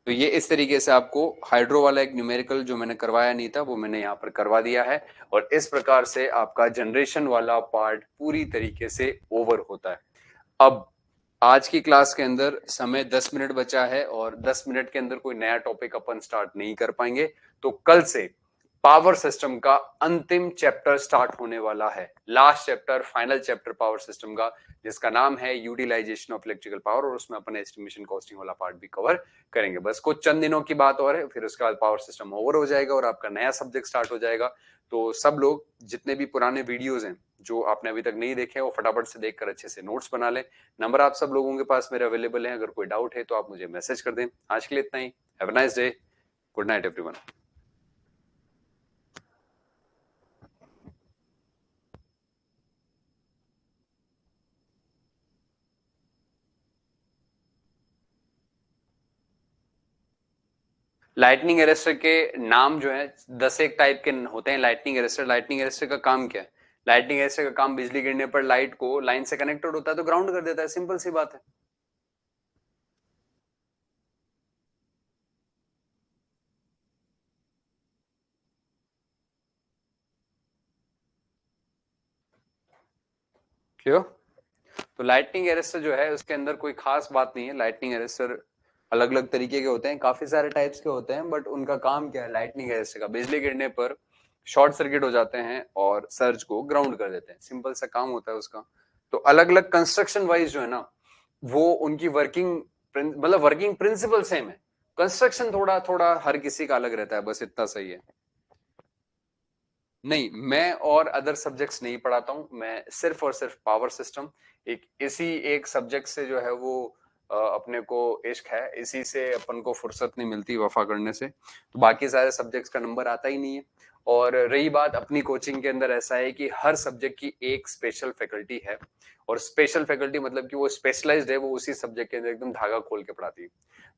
तो ये इस तरीके से आपको हाइड्रो वाला एक न्यूमेरिकल जो मैंने करवाया नहीं था वो मैंने यहाँ पर करवा दिया है, और इस प्रकार से आपका जनरेशन वाला पार्ट पूरी तरीके से ओवर होता है। अब आज की क्लास के अंदर समय 10 मिनट बचा है, और 10 मिनट के अंदर कोई नया टॉपिक अपन स्टार्ट नहीं कर पाएंगे, तो कल से पावर सिस्टम का अंतिम चैप्टर स्टार्ट होने वाला है, last chapter, final chapter power system का, जिसका नाम है यूटिलाइजेशन ऑफ इलेक्ट्रिकल पावर, और उसमें अपन एस्टिमेशन कॉस्टिंग वाला पार्ट भी कवर करेंगे। बस कुछ चंद दिनों की बात और है, फिर उसके बाद पावर सिस्टम ओवर हो जाएगा और आपका नया सब्जेक्ट स्टार्ट हो जाएगा। तो सब लोग जितने भी पुराने वीडियोस हैं जो आपने अभी तक नहीं देखे, वो फटाफट से देखकर अच्छे से नोट्स बना लें। नंबर आप सब लोगों के पास मेरे अवेलेबल है, अगर कोई डाउट है तो आप मुझे मैसेज कर दें। आज के लिए इतना ही, have a nice day, good night everyone. Lightning arrester के नाम जो है 10 एक टाइप के होते हैं लाइटनिंग अरेस्टर। लाइटनिंग अरेस्टर का काम क्या है? लाइटनिंग अरेस्टर का काम बिजली गिरने पर लाइट को लाइन से कनेक्टेड होता है तो ग्राउंड कर देता है, सिंपल सी बात है। क्यों? तो लाइटनिंग अरेस्टर जो है उसके अंदर कोई खास बात नहीं है। लाइटनिंग अरेस्टर अलग अलग तरीके के होते हैं, काफी सारे टाइप्स के होते हैं, बट उनका काम क्या है? लाइटनिंग अरेस्टर का बिजली गिरने पर शॉर्ट सर्किट हो जाते हैं और सर्ज को ग्राउंड कर देते हैं, सिंपल सा काम होता है उसका। तो अलग अलग कंस्ट्रक्शन वाइज जो है ना, वो उनकी वर्किंग मतलब वर्किंग प्रिंसिपल सेम है, कंस्ट्रक्शन थोड़ा थोड़ा हर किसी का अलग रहता है, बस इतना सही है। नहीं, मैं और अदर सब्जेक्ट्स नहीं पढ़ाता हूं, मैं सिर्फ और सिर्फ पावर सिस्टम, एक इसी एक सब्जेक्ट से जो है वो अपने को इश्क है, इसी से अपन को फुर्सत नहीं मिलती वफा करने से, तो बाकी सारे सब्जेक्ट्स का नंबर आता ही नहीं है। और रही बात अपनी कोचिंग के अंदर, ऐसा है कि हर सब्जेक्ट की एक स्पेशल फैकल्टी है, और स्पेशल फैकल्टी मतलब कि वो स्पेशलाइज्ड है, वो उसी सब्जेक्ट के अंदर एकदम धागा खोल के पढ़ाती है।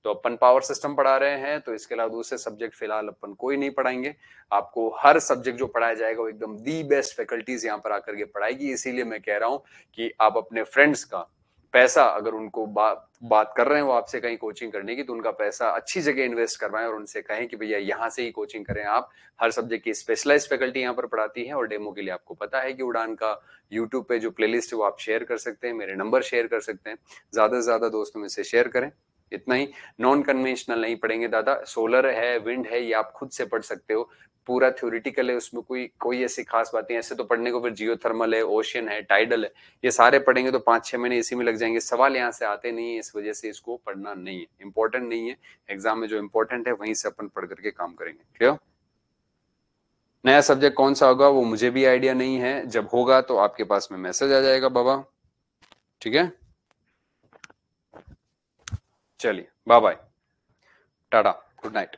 तो अपन पावर सिस्टम पढ़ा रहे हैं, तो इसके अलावा दूसरे सब्जेक्ट फिलहाल अपन कोई नहीं पढ़ाएंगे। आपको हर सब्जेक्ट जो पढ़ाया जाएगा वो एकदम दी बेस्ट फैकल्टीज यहाँ पर आकर के पढ़ाएगी। इसीलिए मैं कह रहा हूँ कि आप अपने फ्रेंड्स का पैसा, अगर उनको बात कर रहे हैं वो आपसे कहीं कोचिंग करने की, तो उनका पैसा अच्छी जगह इन्वेस्ट करवाएं और उनसे कहें कि भैया यहाँ से ही कोचिंग करें आप। हर सब्जेक्ट की स्पेशलाइज्ड फैकल्टी यहाँ पर पढ़ाती है, और डेमो के लिए आपको पता है कि उड़ान का यूट्यूब पे जो प्लेलिस्ट है वो आप शेयर कर सकते हैं, मेरे नंबर शेयर कर सकते हैं, ज्यादा से ज्यादा दोस्तों में से शेयर करें। इतना ही। नॉन कन्वेंशनल नहीं पढ़ेंगे दादा, सोलर है, विंड है, ये आप खुद से पढ़ सकते हो, पूरा थ्योरेटिकल है, उसमें कोई कोई ऐसी खास बातें ऐसे तो पढ़ने को, फिर जियोथर्मल है, ओशियन है, टाइडल है, ये सारे पढ़ेंगे तो 5-6 महीने इसी में लग जाएंगे। सवाल यहाँ से आते नहीं है, इस वजह से इसको पढ़ना नहीं है, इंपॉर्टेंट नहीं है। एग्जाम में जो इंपॉर्टेंट है वहीं से अपन पढ़ करके काम करेंगे। क्लियर? नया सब्जेक्ट कौन सा होगा वो मुझे भी आइडिया नहीं है, जब होगा तो आपके पास में मैसेज आ जाएगा बाबा। ठीक है, चलिए bye bye, tata, good night.